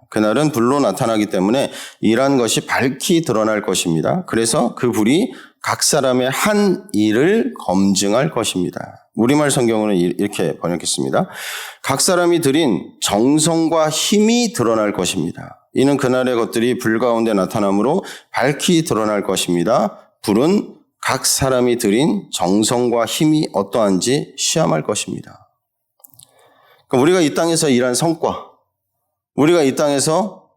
그날은 불로 나타나기 때문에 일한 것이 밝히 드러날 것입니다. 그래서 그 불이 각 사람의 한 일을 검증할 것입니다. 우리말 성경으로는 이렇게 번역했습니다. 각 사람이 들인 정성과 힘이 드러날 것입니다. 이는 그날의 것들이 불 가운데 나타나므로 밝히 드러날 것입니다. 불은 각 사람이 들인 정성과 힘이 어떠한지 시험할 것입니다. 그러니까 우리가 이 땅에서 일한 성과, 우리가 이 땅에서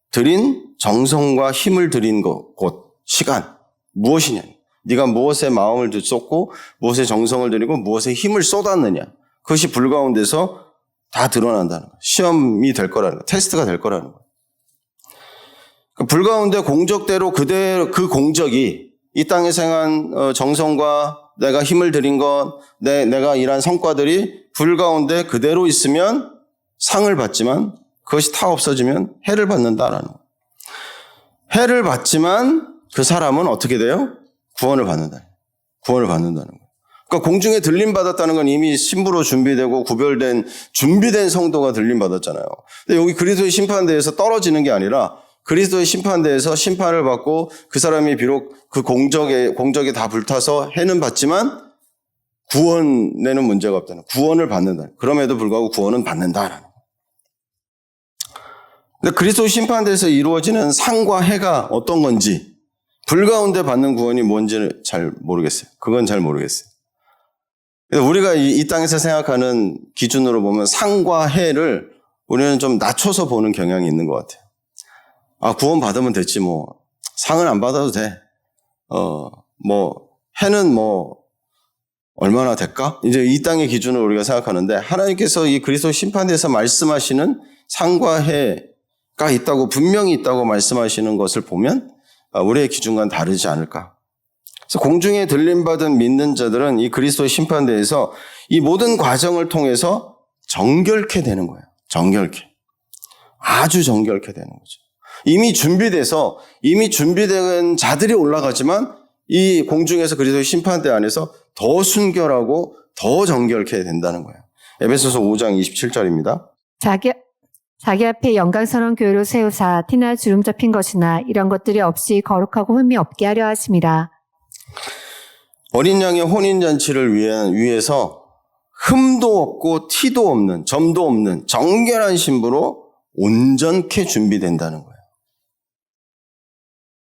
들인 정성과 힘을 들인 곳, 시간, 무엇이냐. 네가 무엇에 마음을 쏟고 무엇에 정성을 들이고 무엇에 힘을 쏟았느냐. 그것이 불 가운데서 다 드러난다는 거예요. 시험이 될 거라는 거예요. 테스트가 될 거라는 거예요. 불 가운데 공적대로 그대로 그 공적이 이 땅에서 행한 정성과 내가 힘을 들인 것, 내가 일한 성과들이 불 가운데 그대로 있으면 상을 받지만 그것이 다 없어지면 해를 받는다라는 거예요. 해를 받지만 그 사람은 어떻게 돼요? 구원을 받는다는 거예요. 그러니까 공중에 들림 받았다는 건 이미 신부로 준비되고 준비된 성도가 들림 받았잖아요. 근데 여기 그리스도의 심판대에서 떨어지는 게 아니라 그리스도의 심판대에서 심판을 받고 그 사람이 비록 그 공적에 다 불타서 해는 받지만 구원에는 문제가 없다는, 구원을 받는다. 그럼에도 불구하고 구원은 받는다라는 거예요. 근데 그리스도 심판대에서 이루어지는 상과 해가 어떤 건지, 불 가운데 받는 구원이 뭔지는 잘 모르겠어요. 그건 잘 모르겠어요. 우리가 이 땅에서 생각하는 기준으로 보면 상과 해를 우리는 좀 낮춰서 보는 경향이 있는 것 같아요. 아, 구원 받으면 됐지 뭐. 상은 안 받아도 돼. 해는 얼마나 될까? 이제 이 땅의 기준으로 우리가 생각하는데 하나님께서 이 그리스도 심판대에서 말씀하시는 상과 해가 있다고 분명히 있다고 말씀하시는 것을 보면 우리의 기준과는 다르지 않을까. 그래서 공중에 들림받은 믿는 자들은 이 그리스도의 심판대에서 이 모든 과정을 통해서 정결케 되는 거예요. 정결케. 아주 정결케 되는 거죠. 이미 준비된 자들이 올라가지만 이 공중에서 그리스도의 심판대 안에서 더 순결하고 더 정결케 된다는 거예요. 에베소서 5장 27절입니다. 자기 앞에 영광스러운 교회로 세우사 티나 주름 잡힌 것이나 이런 것들이 없이 거룩하고 흠이 없게 하려 하심이라. 어린 양의 혼인잔치를 위해서 흠도 없고 티도 없는 점도 없는 정결한 신부로 온전케 준비된다는 거예요.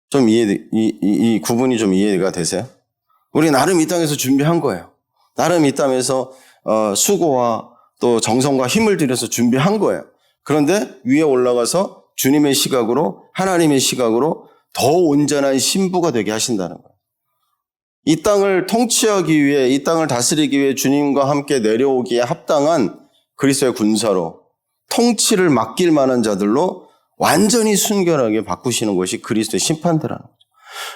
좀 이 구분이 좀 이해가 되세요? 우리 나름 이 땅에서 준비한 거예요. 나름 이 땅에서 수고와 또 정성과 힘을 들여서 준비한 거예요. 그런데 위에 올라가서 주님의 시각으로 하나님의 시각으로 더 온전한 신부가 되게 하신다는 거예요. 이 땅을 통치하기 위해 이 땅을 다스리기 위해 주님과 함께 내려오기에 합당한 그리스도의 군사로 통치를 맡길 만한 자들로 완전히 순결하게 바꾸시는 것이 그리스도의 심판대라는 거죠.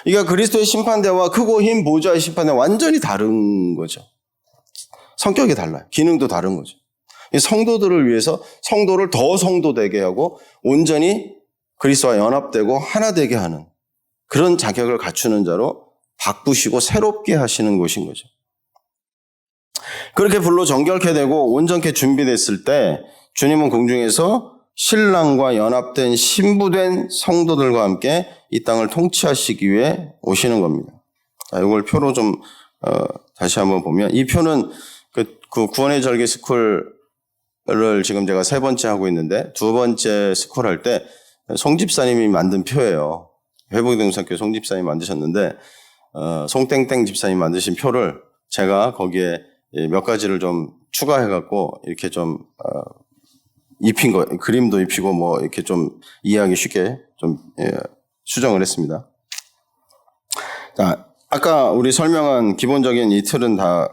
그러니까 그리스도의 심판대와 크고 흰 보좌의 심판대 완전히 다른 거죠. 성격이 달라요. 기능도 다른 거죠. 성도들을 위해서 성도를 더 성도되게 하고 온전히 그리스도와 연합되고 하나 되게 하는 그런 자격을 갖추는 자로 바꾸시고 새롭게 하시는 것인 거죠. 그렇게 불로 정결케 되고 온전케 준비됐을 때 주님은 공중에서 신랑과 연합된 신부된 성도들과 함께 이 땅을 통치하시기 위해 오시는 겁니다. 이걸 표로 좀 다시 한번 보면 이 표는 그 구원의 절기 스쿨을 지금 제가 3번째 하고 있는데 2번째 스쿨 할 때 송집사님이 만든 표예요. 회복동산교회 송집사님이 만드셨는데 송땡땡 집사님 만드신 표를 제가 거기에 몇 가지를 좀 추가해갖고 이렇게 좀 입힌 거, 그림도 입히고 이렇게 좀 이해하기 쉽게 좀 수정을 했습니다. 자, 아까 우리 설명한 기본적인 이 틀은 다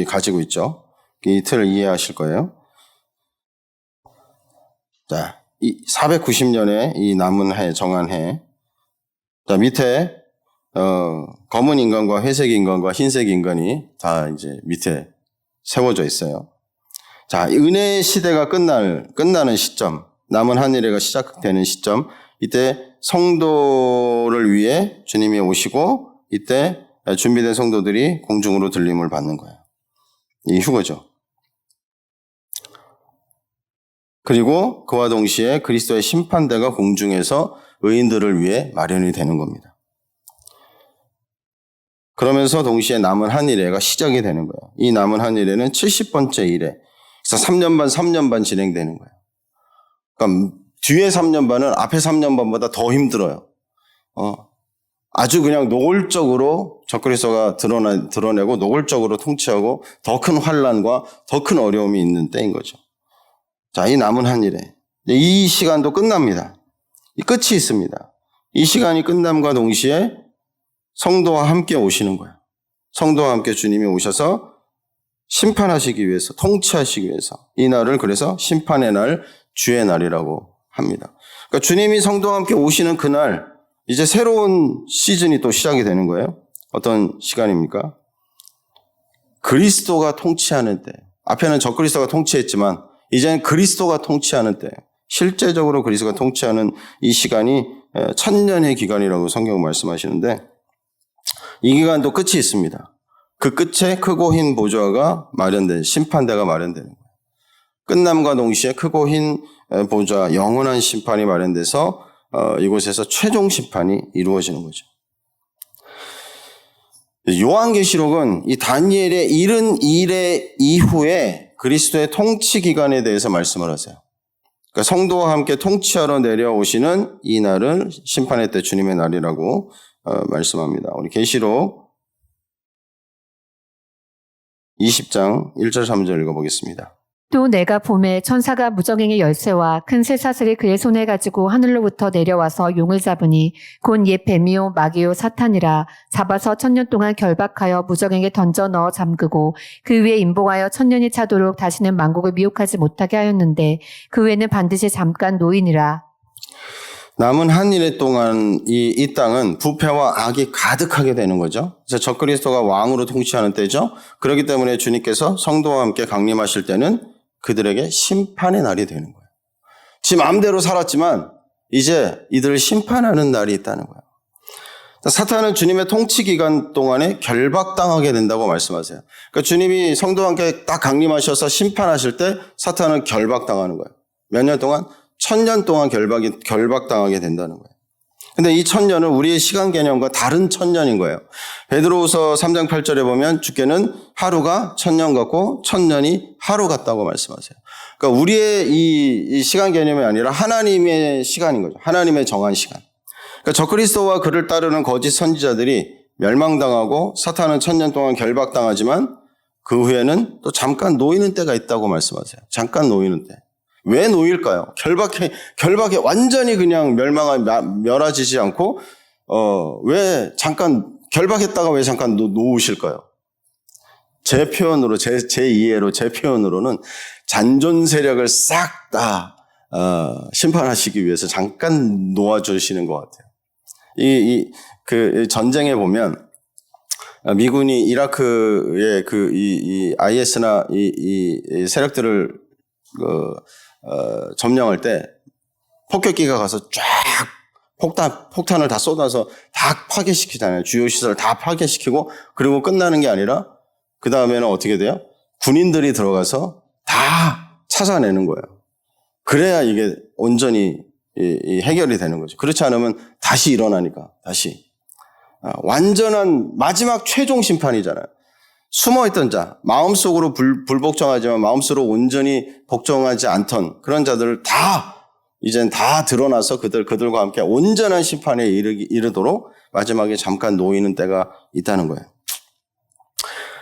가지고 있죠. 이 틀을 이해하실 거예요. 자, 490년에 이 남은 해, 정한 해. 자, 밑에 검은 인간과 회색 인간과 흰색 인간이 다 이제 밑에 세워져 있어요. 자, 은혜의 시대가 끝나는 시점, 남은 한 일회가 시작되는 시점, 이때 성도를 위해 주님이 오시고 이때 준비된 성도들이 공중으로 들림을 받는 거예요. 이 휴거죠. 그리고 그와 동시에 그리스도의 심판대가 공중에서 의인들을 위해 마련이 되는 겁니다. 그러면서 동시에 남은 한 일회가 시작이 되는 거예요. 이 남은 한 일회는 70번째 일회. 그래서 3년 반 진행되는 거예요. 그러니까 뒤에 3년 반은 앞에 3년 반보다 더 힘들어요. 아주 그냥 노골적으로 적그리스도가 드러내고 노골적으로 통치하고 더 큰 환난과 더 큰 어려움이 있는 때인 거죠. 자, 이 남은 한 일회. 이 시간도 끝납니다. 이 끝이 있습니다. 이 시간이 끝남과 동시에 성도와 함께 오시는 거예요. 성도와 함께 주님이 오셔서 심판하시기 위해서, 통치하시기 위해서 이 날을 그래서 심판의 날, 주의 날이라고 합니다. 그러니까 주님이 성도와 함께 오시는 그날 이제 새로운 시즌이 또 시작이 되는 거예요. 어떤 시간입니까? 그리스도가 통치하는 때. 앞에는 적그리스도가 통치했지만 이제는 그리스도가 통치하는 때. 실제적으로 그리스도가 통치하는 이 시간이 1000년의 기간이라고 성경은 말씀하시는데 이 기간도 끝이 있습니다. 그 끝에 크고 흰 보좌가 심판대가 마련되는 거예요. 끝남과 동시에 크고 흰 보좌, 영원한 심판이 마련돼서 이곳에서 최종 심판이 이루어지는 거죠. 요한계시록은 이 다니엘의 이른 일의 이후에 그리스도의 통치 기간에 대해서 말씀을 하세요. 그러니까 성도와 함께 통치하러 내려오시는 이 날을 심판의 때 주님의 날이라고 말씀합니다. 우리 계시록 20장 1절 3절 읽어보겠습니다. 또 내가 봄에 천사가 무저갱의 열쇠와 큰 쇠사슬을 그의 손에 가지고 하늘로부터 내려와서 용을 잡으니 곧 옛 뱀이요 마귀요 사탄이라. 잡아서 1000년 동안 결박하여 무저갱에 던져 넣어 잠그고 그 위에 임봉하여 1000년이 차도록 다시는 만국을 미혹하지 못하게 하였는데 그 후에는 반드시 잠깐 노이니라. 남은 한 일 동안 이 땅은 부패와 악이 가득하게 되는 거죠. 그래서 적그리스도가 왕으로 통치하는 때죠. 그렇기 때문에 주님께서 성도와 함께 강림하실 때는 그들에게 심판의 날이 되는 거예요. 지 마음대로 살았지만 이제 이들을 심판하는 날이 있다는 거예요. 사탄은 주님의 통치 기간 동안에 결박당하게 된다고 말씀하세요. 그러니까 주님이 성도와 함께 딱 강림하셔서 심판하실 때 사탄은 결박당하는 거예요. 몇 년 동안? 1000년 동안 결박당하게 된다는 거예요. 근데 이 1000년은 우리의 시간 개념과 다른 1000년인 거예요. 베드로후서 3장 8절에 보면 주께는 하루가 1000년 같고 1000년이 하루 같다고 말씀하세요. 그러니까 우리의 이 시간 개념이 아니라 하나님의 시간인 거죠. 하나님의 정한 시간. 그러니까 적그리스도와 그를 따르는 거짓 선지자들이 멸망당하고 사탄은 1000년 동안 결박당하지만 그 후에는 또 잠깐 놓이는 때가 있다고 말씀하세요. 잠깐 놓이는 때. 왜 놓일까요? 결박에 완전히 그냥 멸하지지 않고, 왜 잠깐, 결박했다가 왜 잠깐 놓으실까요? 제 표현으로, 제 이해로, 제 표현으로는 잔존 세력을 싹 다, 심판하시기 위해서 잠깐 놓아주시는 것 같아요. 그 전쟁에 보면, 미군이 이라크의 이 IS나 이 세력들을, 점령할 때 폭격기가 가서 쫙 폭탄을 다 쏟아서 다 파괴시키잖아요. 주요 시설 다 파괴시키고 그리고 끝나는 게 아니라 그 다음에는 어떻게 돼요? 군인들이 들어가서 다 찾아내는 거예요. 그래야 이게 온전히 해결이 되는 거죠. 그렇지 않으면 다시 일어나니까 다시 완전한 마지막 최종 심판이잖아요. 숨어있던 자, 마음속으로 불복종하지만 마음속으로 온전히 복종하지 않던 그런 자들을 이젠 다 드러나서 그들과 함께 온전한 심판에 이르도록 마지막에 잠깐 놓이는 때가 있다는 거예요.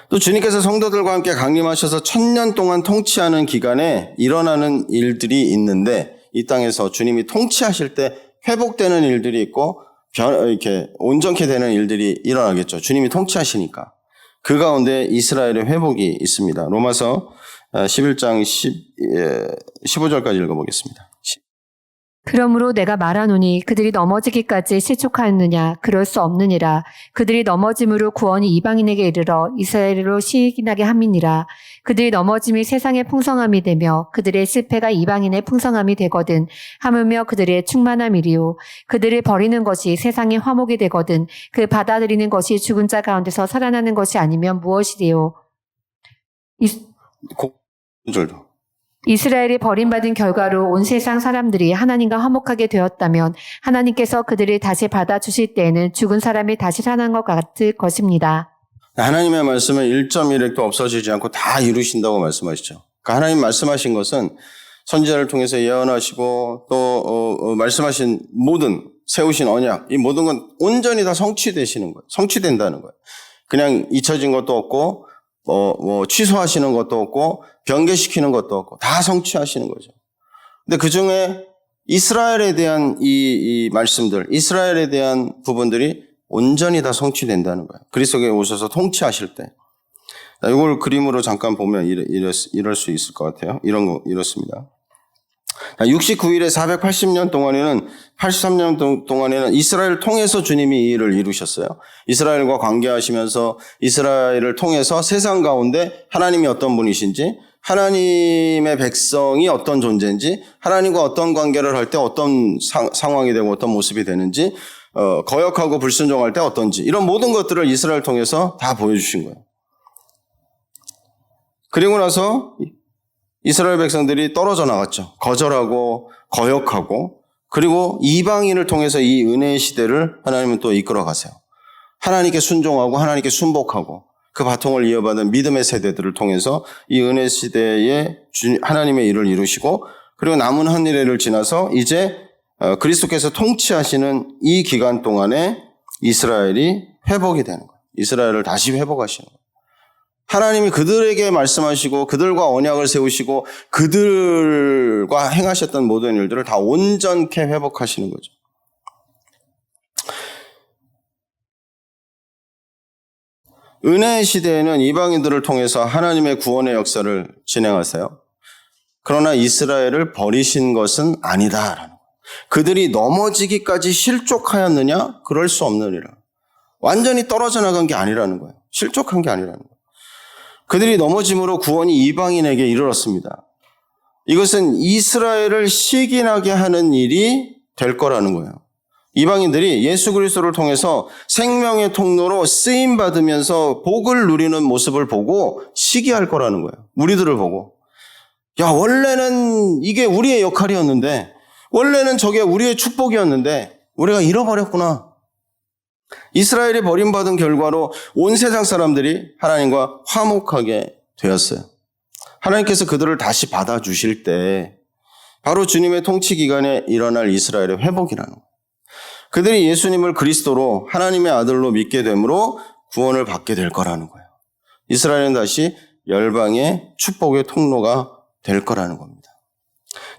또 주님께서 성도들과 함께 강림하셔서 1000년 동안 통치하는 기간에 일어나는 일들이 있는데 이 땅에서 주님이 통치하실 때 회복되는 일들이 있고 이렇게 온전케 되는 일들이 일어나겠죠. 주님이 통치하시니까. 그 가운데 이스라엘의 회복이 있습니다. 로마서 11장 15절까지 읽어보겠습니다. 그러므로 내가 말하노니 그들이 넘어지기까지 실족하였느냐? 그럴 수 없느니라. 그들이 넘어짐으로 구원이 이방인에게 이르러 이스라엘로 시기나게 함이니라. 그들이 넘어짐이 세상의 풍성함이 되며 그들의 실패가 이방인의 풍성함이 되거든 하물며 그들의 충만함이리요. 그들을 버리는 것이 세상의 화목이 되거든 그 받아들이는 것이 죽은 자 가운데서 살아나는 것이 아니면 무엇이리요. 이스라엘이 버림받은 결과로 온 세상 사람들이 하나님과 화목하게 되었다면 하나님께서 그들을 다시 받아주실 때에는 죽은 사람이 다시 살아난 것 같을 것입니다. 하나님의 말씀은 1.1획도 없어지지 않고 다 이루신다고 말씀하시죠. 그러니까 하나님 말씀하신 것은 선지자를 통해서 예언하시고 또 말씀하신 모든 세우신 언약 이 모든 건 온전히 다 성취되시는 거예요. 성취된다는 거예요. 그냥 잊혀진 것도 없고 취소하시는 것도 없고 변개시키는 것도 없고 다 성취하시는 거죠. 근데 그 중에 이스라엘에 대한 이 말씀들, 이스라엘에 대한 부분들이 온전히 다 성취된다는 거예요. 그리스도에 오셔서 통치하실 때. 이걸 그림으로 잠깐 보면 이럴 수 있을 것 같아요. 이렇습니다. 69일에 480년 동안에는 83년 동안에는 이스라엘을 통해서 주님이 이 일을 이루셨어요. 이스라엘과 관계하시면서 이스라엘을 통해서 세상 가운데 하나님이 어떤 분이신지 하나님의 백성이 어떤 존재인지 하나님과 어떤 관계를 할 때 어떤 상황이 되고 어떤 모습이 되는지 거역하고 불순종할 때 어떤지 이런 모든 것들을 이스라엘을 통해서 다 보여주신 거예요. 그리고 나서 이스라엘 백성들이 떨어져 나갔죠. 거절하고 거역하고 그리고 이방인을 통해서 이 은혜의 시대를 하나님은 또 이끌어 가세요. 하나님께 순종하고 하나님께 순복하고 그 바통을 이어받은 믿음의 세대들을 통해서 이 은혜 시대에 하나님의 일을 이루시고 그리고 남은 한 일회를 지나서 이제 그리스도께서 통치하시는 이 기간 동안에 이스라엘이 회복이 되는 거예요. 이스라엘을 다시 회복하시는 거예요. 하나님이 그들에게 말씀하시고 그들과 언약을 세우시고 그들과 행하셨던 모든 일들을 다 온전케 회복하시는 거죠. 은혜의 시대에는 이방인들을 통해서 하나님의 구원의 역사를 진행하세요. 그러나 이스라엘을 버리신 것은 아니다라는 거예요. 그들이 넘어지기까지 실족하였느냐? 그럴 수 없느니라. 완전히 떨어져 나간 게 아니라는 거예요. 실족한 게 아니라는 거예요. 그들이 넘어짐으로 구원이 이방인에게 이르렀습니다. 이것은 이스라엘을 시기나게 하는 일이 될 거라는 거예요. 이방인들이 예수 그리스도를 통해서 생명의 통로로 쓰임받으면서 복을 누리는 모습을 보고 시기할 거라는 거예요. 우리들을 보고. 야, 원래는 이게 우리의 역할이었는데, 원래는 저게 우리의 축복이었는데 우리가 잃어버렸구나. 이스라엘이 버림받은 결과로 온 세상 사람들이 하나님과 화목하게 되었어요. 하나님께서 그들을 다시 받아주실 때 바로 주님의 통치 기간에 일어날 이스라엘의 회복이라는 거예요. 그들이 예수님을 그리스도로 하나님의 아들로 믿게 되므로 구원을 받게 될 거라는 거예요. 이스라엘은 다시 열방의 축복의 통로가 될 거라는 겁니다.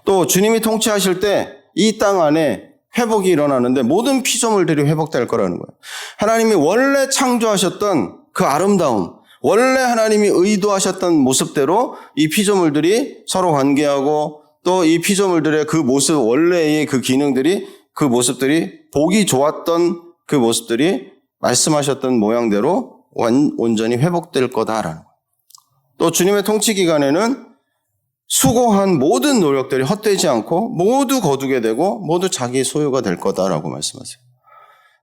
또 주님이 통치하실 때 이 땅 안에 회복이 일어나는데 모든 피조물들이 회복될 거라는 거예요. 하나님이 원래 창조하셨던 그 아름다움, 원래 하나님이 의도하셨던 모습대로 이 피조물들이 서로 관계하고 또 이 피조물들의 그 모습, 원래의 그 기능들이 그 모습들이 보기 좋았던 그 모습들이 말씀하셨던 모양대로 온전히 회복될 거다라는 거예요. 또 주님의 통치 기간에는 수고한 모든 노력들이 헛되지 않고 모두 거두게 되고 모두 자기 소유가 될 거다라고 말씀하세요.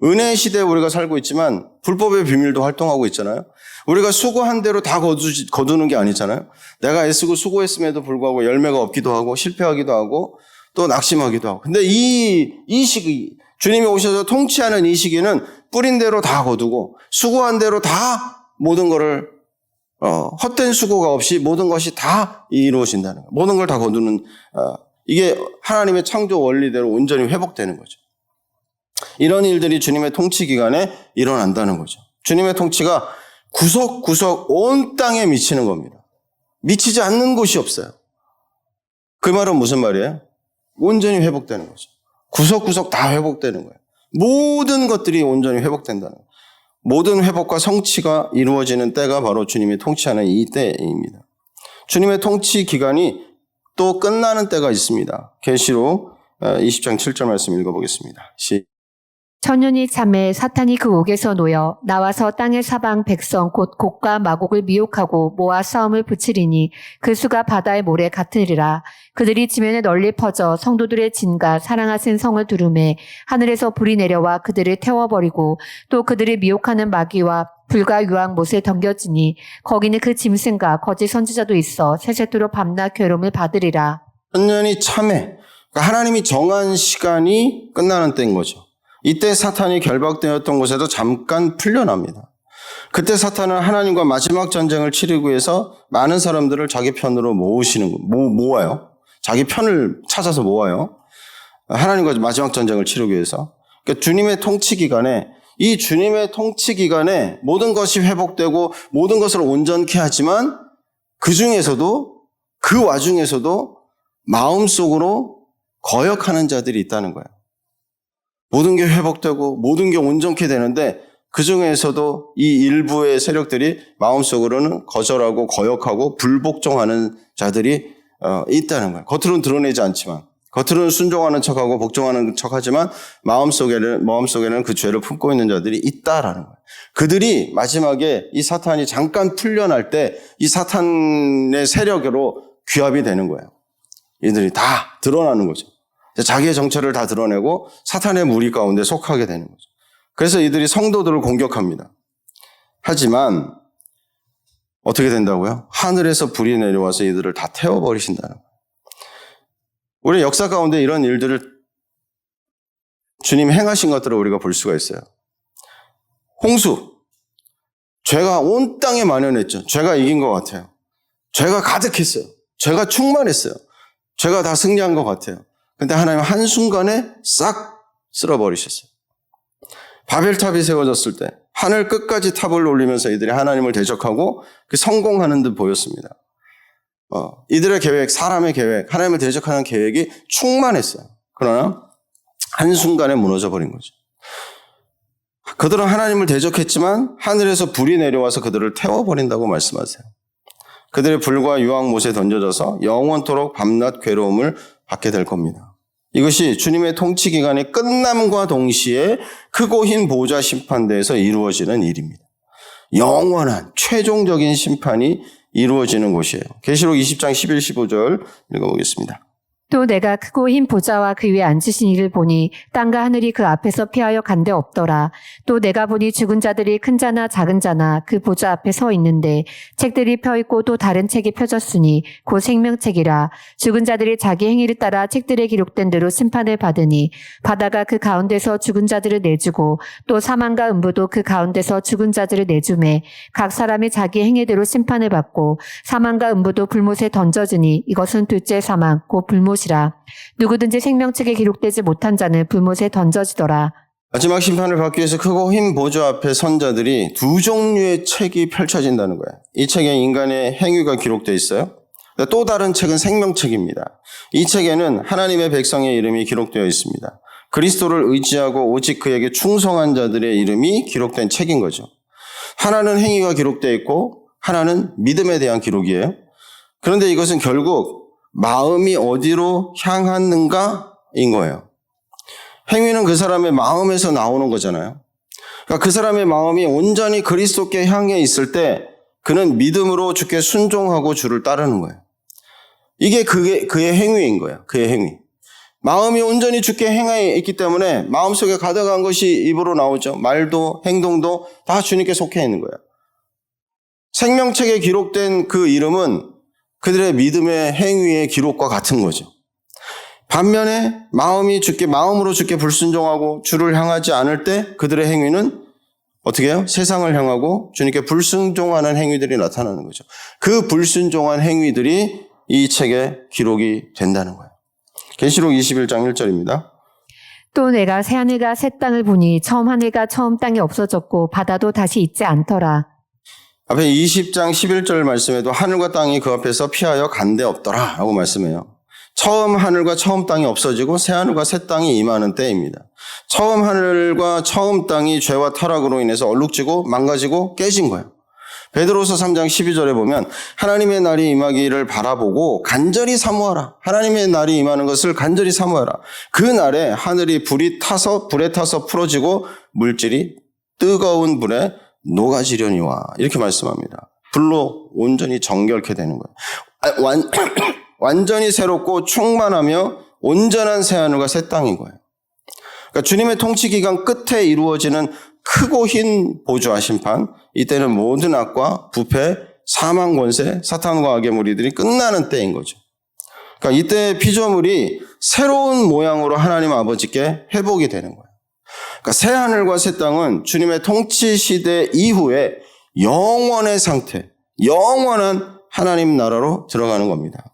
은혜의 시대에 우리가 살고 있지만 불법의 비밀도 활동하고 있잖아요. 우리가 수고한 대로 다 거두는 게 아니잖아요. 내가 애쓰고 수고했음에도 불구하고 열매가 없기도 하고 실패하기도 하고 또 낙심하기도 하고. 근데 이 시기, 주님이 오셔서 통치하는 이 시기는 뿌린 대로 다 거두고 수고한 대로 다 모든 거를 헛된 수고가 없이 모든 것이 다 이루어진다는 거예요. 모든 걸 다 거두는 이게 하나님의 창조 원리대로 온전히 회복되는 거죠. 이런 일들이 주님의 통치 기간에 일어난다는 거죠. 주님의 통치가 구석구석 온 땅에 미치는 겁니다. 미치지 않는 곳이 없어요. 그 말은 무슨 말이에요? 온전히 회복되는 거죠. 구석구석 다 회복되는 거예요. 모든 것들이 온전히 회복된다는 거예요. 모든 회복과 성취가 이루어지는 때가 바로 주님이 통치하는 이 때입니다. 주님의 통치 기간이 또 끝나는 때가 있습니다. 계시록 20장 7절 말씀 읽어보겠습니다. 천년이 참에 사탄이 그 옥에서 놓여 나와서 땅의 사방 백성 곧 곡과 마곡을 미혹하고 모아 싸움을 붙이리니 그 수가 바다의 모래 같으리라. 그들이 지면에 널리 퍼져 성도들의 진과 사랑하신 성을 두루매 하늘에서 불이 내려와 그들을 태워버리고 또 그들을 미혹하는 마귀와 불과 유황 못에 던겨지니 거기는 그 짐승과 거짓 선지자도 있어 세세토록 밤낮 괴로움을 받으리라. 천년이 참에, 그러니까 하나님이 정한 시간이 끝나는 때인 거죠. 이때 사탄이 결박되었던 곳에도 잠깐 풀려납니다. 그때 사탄은 하나님과 마지막 전쟁을 치르기 위해서 많은 사람들을 자기 편으로 모아요. 자기 편을 찾아서 모아요. 하나님과 마지막 전쟁을 치르기 위해서. 그러니까 주님의 통치 기간에, 이 주님의 통치 기간에 모든 것이 회복되고 모든 것을 온전케 하지만 그 와중에서도 마음속으로 거역하는 자들이 있다는 거예요. 모든 게 회복되고 모든 게 온전케 되는데 그 중에서도 이 일부의 세력들이 마음속으로는 거절하고 거역하고 불복종하는 자들이 있다는 거예요. 겉으로는 드러내지 않지만, 겉으로는 순종하는 척하고 복종하는 척하지만 마음속에는 그 죄를 품고 있는 자들이 있다라는 거예요. 그들이 마지막에 이 사탄이 잠깐 풀려날 때 이 사탄의 세력으로 귀합이 되는 거예요. 이들이 다 드러나는 거죠. 자기의 정체를 다 드러내고 사탄의 무리 가운데 속하게 되는 거죠. 그래서 이들이 성도들을 공격합니다. 하지만 어떻게 된다고요? 하늘에서 불이 내려와서 이들을 다 태워버리신다는 거예요. 우리 역사 가운데 이런 일들을 주님이 행하신 것들을 우리가 볼 수가 있어요. 홍수. 죄가 온 땅에 만연했죠. 죄가 이긴 것 같아요. 죄가 가득했어요. 죄가 충만했어요. 죄가 다 승리한 것 같아요. 근데 하나님 한순간에 싹 쓸어버리셨어요. 바벨탑이 세워졌을 때 하늘 끝까지 탑을 올리면서 이들이 하나님을 대적하고 그 성공하는 듯 보였습니다. 이들의 계획, 사람의 계획, 하나님을 대적하는 계획이 충만했어요. 그러나 한순간에 무너져 버린 거죠. 그들은 하나님을 대적했지만 하늘에서 불이 내려와서 그들을 태워버린다고 말씀하세요. 그들의 불과 유황못에 던져져서 영원토록 밤낮 괴로움을 받게 될 겁니다. 이것이 주님의 통치 기간의 끝남과 동시에 크고 흰 보좌 심판대에서 이루어지는 일입니다. 영원한 최종적인 심판이 이루어지는 곳이에요. 계시록 20장 11, 15절 읽어보겠습니다. 또 내가 크고 흰 보좌와 그 위에 앉으신 이를 보니 땅과 하늘이 그 앞에서 피하여 간데 없더라. 또 내가 보니 죽은 자들이 큰 자나 작은 자나 그 보좌 앞에 서 있는데 책들이 펴 있고 또 다른 책이 펴졌으니 곧 생명책이라. 죽은 자들이 자기 행위를 따라 책들에 기록된 대로 심판을 받으니 바다가 그 가운데서 죽은 자들을 내주고 또 사망과 음부도 그 가운데서 죽은 자들을 내주매 각 사람이 자기 행위대로 심판을 받고 사망과 음부도 불못에 던져지니 이것은 둘째 사망 곧 불못이라. 누구든지 생명책에 기록되지 못한 자는 불못에 던져지더라. 마지막 심판을 받기 위해서 크고 흰 보좌 앞에 선 자들이 두 종류의 책이 펼쳐진다는 거예요. 이 책에 인간의 행위가 기록되어 있어요. 또 다른 책은 생명책입니다. 이 책에는 하나님의 백성의 이름이 기록되어 있습니다. 그리스도를 의지하고 오직 그에게 충성한 자들의 이름이 기록된 책인 거죠. 하나는 행위가 기록되어 있고 하나는 믿음에 대한 기록이에요. 그런데 이것은 결국 마음이 어디로 향하는가인 거예요. 행위는 그 사람의 마음에서 나오는 거잖아요. 그러니까 그 사람의 마음이 온전히 그리스도께 향해 있을 때 그는 믿음으로 주께 순종하고 주를 따르는 거예요. 이게 그의 행위인 거예요. 그의 행위. 마음이 온전히 주께 행해 있기 때문에 마음속에 가득한 것이 입으로 나오죠. 말도 행동도 다 주님께 속해 있는 거예요. 생명책에 기록된 그 이름은 그들의 믿음의 행위의 기록과 같은 거죠. 반면에 마음으로 주께 불순종하고 주를 향하지 않을 때 그들의 행위는 어떻게 해요? 세상을 향하고 주님께 불순종하는 행위들이 나타나는 거죠. 그 불순종한 행위들이 이 책에 기록이 된다는 거예요. 계시록 21장 1절입니다. 또 내가 새 하늘과 새 땅을 보니 처음 하늘과 처음 땅이 없어졌고 바다도 다시 있지 않더라. 앞에 20장 11절 말씀에도 하늘과 땅이 그 앞에서 피하여 간데 없더라 라고 말씀해요. 처음 하늘과 처음 땅이 없어지고 새 하늘과 새 땅이 임하는 때입니다. 처음 하늘과 처음 땅이 죄와 타락으로 인해서 얼룩지고 망가지고 깨진 거예요. 베드로서 3장 12절에 보면 하나님의 날이 임하기를 바라보고 간절히 사모하라. 하나님의 날이 임하는 것을 간절히 사모하라. 그 날에 하늘이 불에 타서 풀어지고 물질이 뜨거운 불에 녹아지려니와 이렇게 말씀합니다. 불로 온전히 정결케 되는 거예요. 완전히 새롭고 충만하며 온전한 새하늘과 새 땅인 거예요. 그러니까 주님의 통치 기간 끝에 이루어지는 크고 흰 보좌 심판, 이때는 모든 악과 부패, 사망 권세, 사탄과 악의 무리들이 끝나는 때인 거죠. 그러니까 이때의 피조물이 새로운 모양으로 하나님 아버지께 회복이 되는 거예요. 그러니까 새 하늘과 새 땅은 주님의 통치 시대 이후에 영원의 상태, 영원한 하나님 나라로 들어가는 겁니다.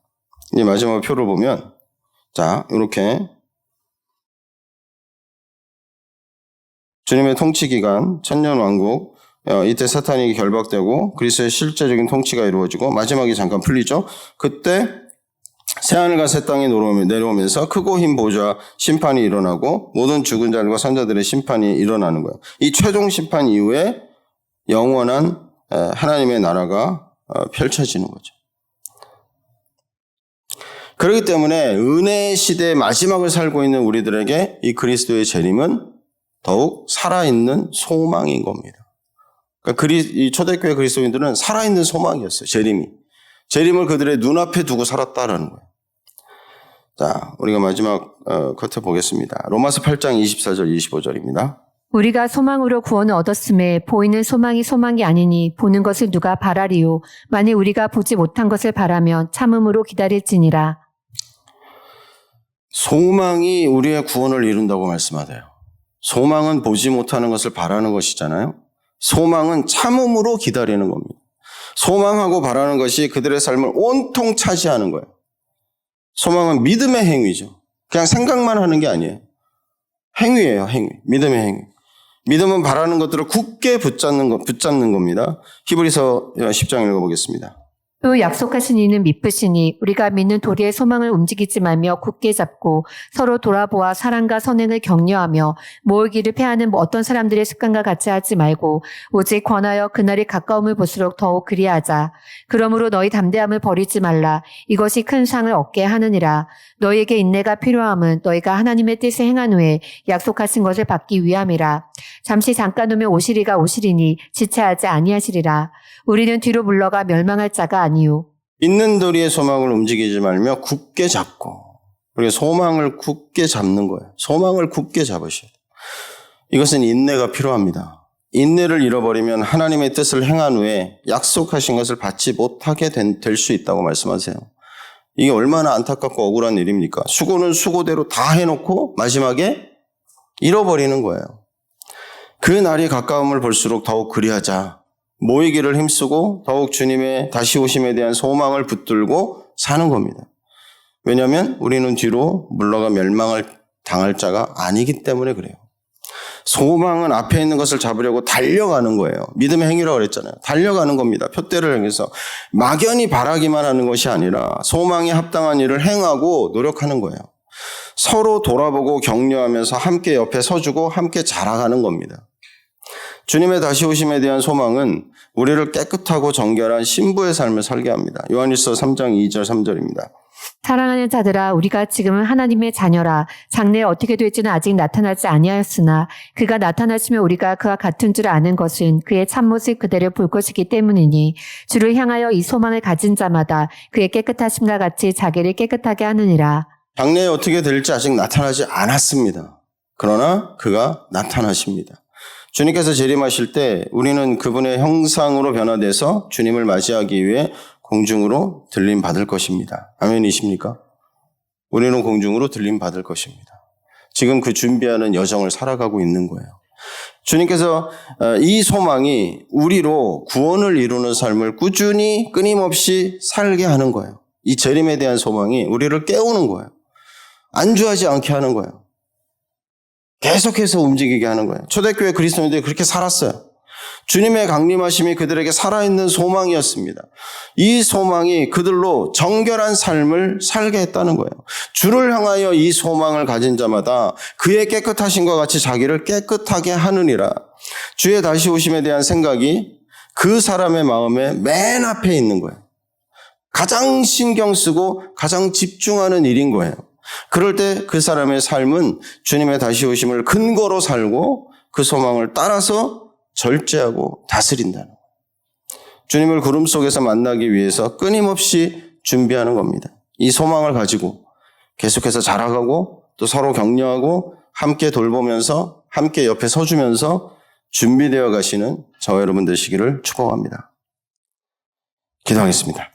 이제 마지막 표를 보면, 자, 이렇게 주님의 통치 기간, 천년 왕국, 이때 사탄이 결박되고 그리스도의 실제적인 통치가 이루어지고 마지막에 잠깐 풀리죠. 그때 새하늘과 새 땅이 내려오면서 크고 흰 보좌 심판이 일어나고 모든 죽은 자들과 산자들의 심판이 일어나는 거예요. 이 최종 심판 이후에 영원한 하나님의 나라가 펼쳐지는 거죠. 그렇기 때문에 은혜의 시대의 마지막을 살고 있는 우리들에게 이 그리스도의 재림은 더욱 살아있는 소망인 겁니다. 그러니까 이 초대교회 그리스도인들은 살아있는 소망이었어요. 재림을 그들의 눈앞에 두고 살았다라는 거예요. 자, 우리가 마지막 컷에 보겠습니다. 로마서 8장 24절 25절입니다. 우리가 소망으로 구원을 얻었음에 보이는 소망이 소망이 아니니 보는 것을 누가 바라리요. 만일 우리가 보지 못한 것을 바라면 참음으로 기다릴지니라. 소망이 우리의 구원을 이룬다고 말씀하세요. 소망은 보지 못하는 것을 바라는 것이잖아요. 소망은 참음으로 기다리는 겁니다. 소망하고 바라는 것이 그들의 삶을 온통 차지하는 거예요. 소망은 믿음의 행위죠. 그냥 생각만 하는 게 아니에요. 행위예요, 행위. 믿음의 행위. 믿음은 바라는 것들을 굳게 붙잡는 겁니다. 히브리서 10장 읽어보겠습니다. 또 약속하신 이는 미쁘시니 우리가 믿는 도리의 소망을 움직이지 말며 굳게 잡고 서로 돌아보아 사랑과 선행을 격려하며 모으기를 패하는 어떤 사람들의 습관과 같이 하지 말고 오직 권하여 그날이 가까움을 볼수록 더욱 그리하자. 그러므로 너희 담대함을 버리지 말라. 이것이 큰 상을 얻게 하느니라. 너희에게 인내가 필요함은 너희가 하나님의 뜻을 행한 후에 약속하신 것을 받기 위함이라. 잠깐 후면 오시리가 오시리니 지체하지 아니하시리라. 우리는 뒤로 물러가 멸망할 자가 아니요. 있는 도리의 소망을 움직이지 말며 굳게 잡고, 우리가 소망을 굳게 잡는 거예요. 소망을 굳게 잡으셔야 돼요. 이것은 인내가 필요합니다. 인내를 잃어버리면 하나님의 뜻을 행한 후에 약속하신 것을 받지 못하게 될 수 있다고 말씀하세요. 이게 얼마나 안타깝고 억울한 일입니까? 수고는 수고대로 다 해놓고 마지막에 잃어버리는 거예요. 그 날이 가까움을 볼수록 더욱 그리하자. 모이기를 힘쓰고 더욱 주님의 다시 오심에 대한 소망을 붙들고 사는 겁니다. 왜냐하면 우리는 뒤로 물러가 멸망을 당할 자가 아니기 때문에 그래요. 소망은 앞에 있는 것을 잡으려고 달려가는 거예요. 믿음의 행위라고 그랬잖아요. 달려가는 겁니다. 표대를 향해서 막연히 바라기만 하는 것이 아니라 소망에 합당한 일을 행하고 노력하는 거예요. 서로 돌아보고 격려하면서 함께 옆에 서주고 함께 자라가는 겁니다. 주님의 다시 오심에 대한 소망은 우리를 깨끗하고 정결한 신부의 삶을 살게 합니다. 요한일서 3장 2절 3절입니다. 사랑하는 자들아 우리가 지금은 하나님의 자녀라. 장래에 어떻게 될지는 아직 나타나지 아니하였으나 그가 나타나시면 우리가 그와 같은 줄 아는 것은 그의 참모습 그대로 볼 것이기 때문이니 주를 향하여 이 소망을 가진 자마다 그의 깨끗하심과 같이 자기를 깨끗하게 하느니라. 장래에 어떻게 될지 아직 나타나지 않았습니다. 그러나 그가 나타나십니다. 주님께서 재림하실 때 우리는 그분의 형상으로 변화돼서 주님을 맞이하기 위해 공중으로 들림 받을 것입니다. 아멘이십니까? 우리는 공중으로 들림 받을 것입니다. 지금 그 준비하는 여정을 살아가고 있는 거예요. 주님께서 이 소망이 우리로 구원을 이루는 삶을 꾸준히 끊임없이 살게 하는 거예요. 이 재림에 대한 소망이 우리를 깨우는 거예요. 안주하지 않게 하는 거예요. 계속해서 움직이게 하는 거예요. 초대교회 그리스도인들이 그렇게 살았어요. 주님의 강림하심이 그들에게 살아있는 소망이었습니다. 이 소망이 그들로 정결한 삶을 살게 했다는 거예요. 주를 향하여 이 소망을 가진 자마다 그의 깨끗하심과 같이 자기를 깨끗하게 하느니라. 주의 다시 오심에 대한 생각이 그 사람의 마음에 맨 앞에 있는 거예요. 가장 신경 쓰고 가장 집중하는 일인 거예요. 그럴 때 그 사람의 삶은 주님의 다시 오심을 근거로 살고 그 소망을 따라서 절제하고 다스린다는 거예요. 주님을 구름 속에서 만나기 위해서 끊임없이 준비하는 겁니다. 이 소망을 가지고 계속해서 자라가고 또 서로 격려하고 함께 돌보면서 함께 옆에 서주면서 준비되어 가시는 저와 여러분 되시기를 축복합니다. 기도하겠습니다.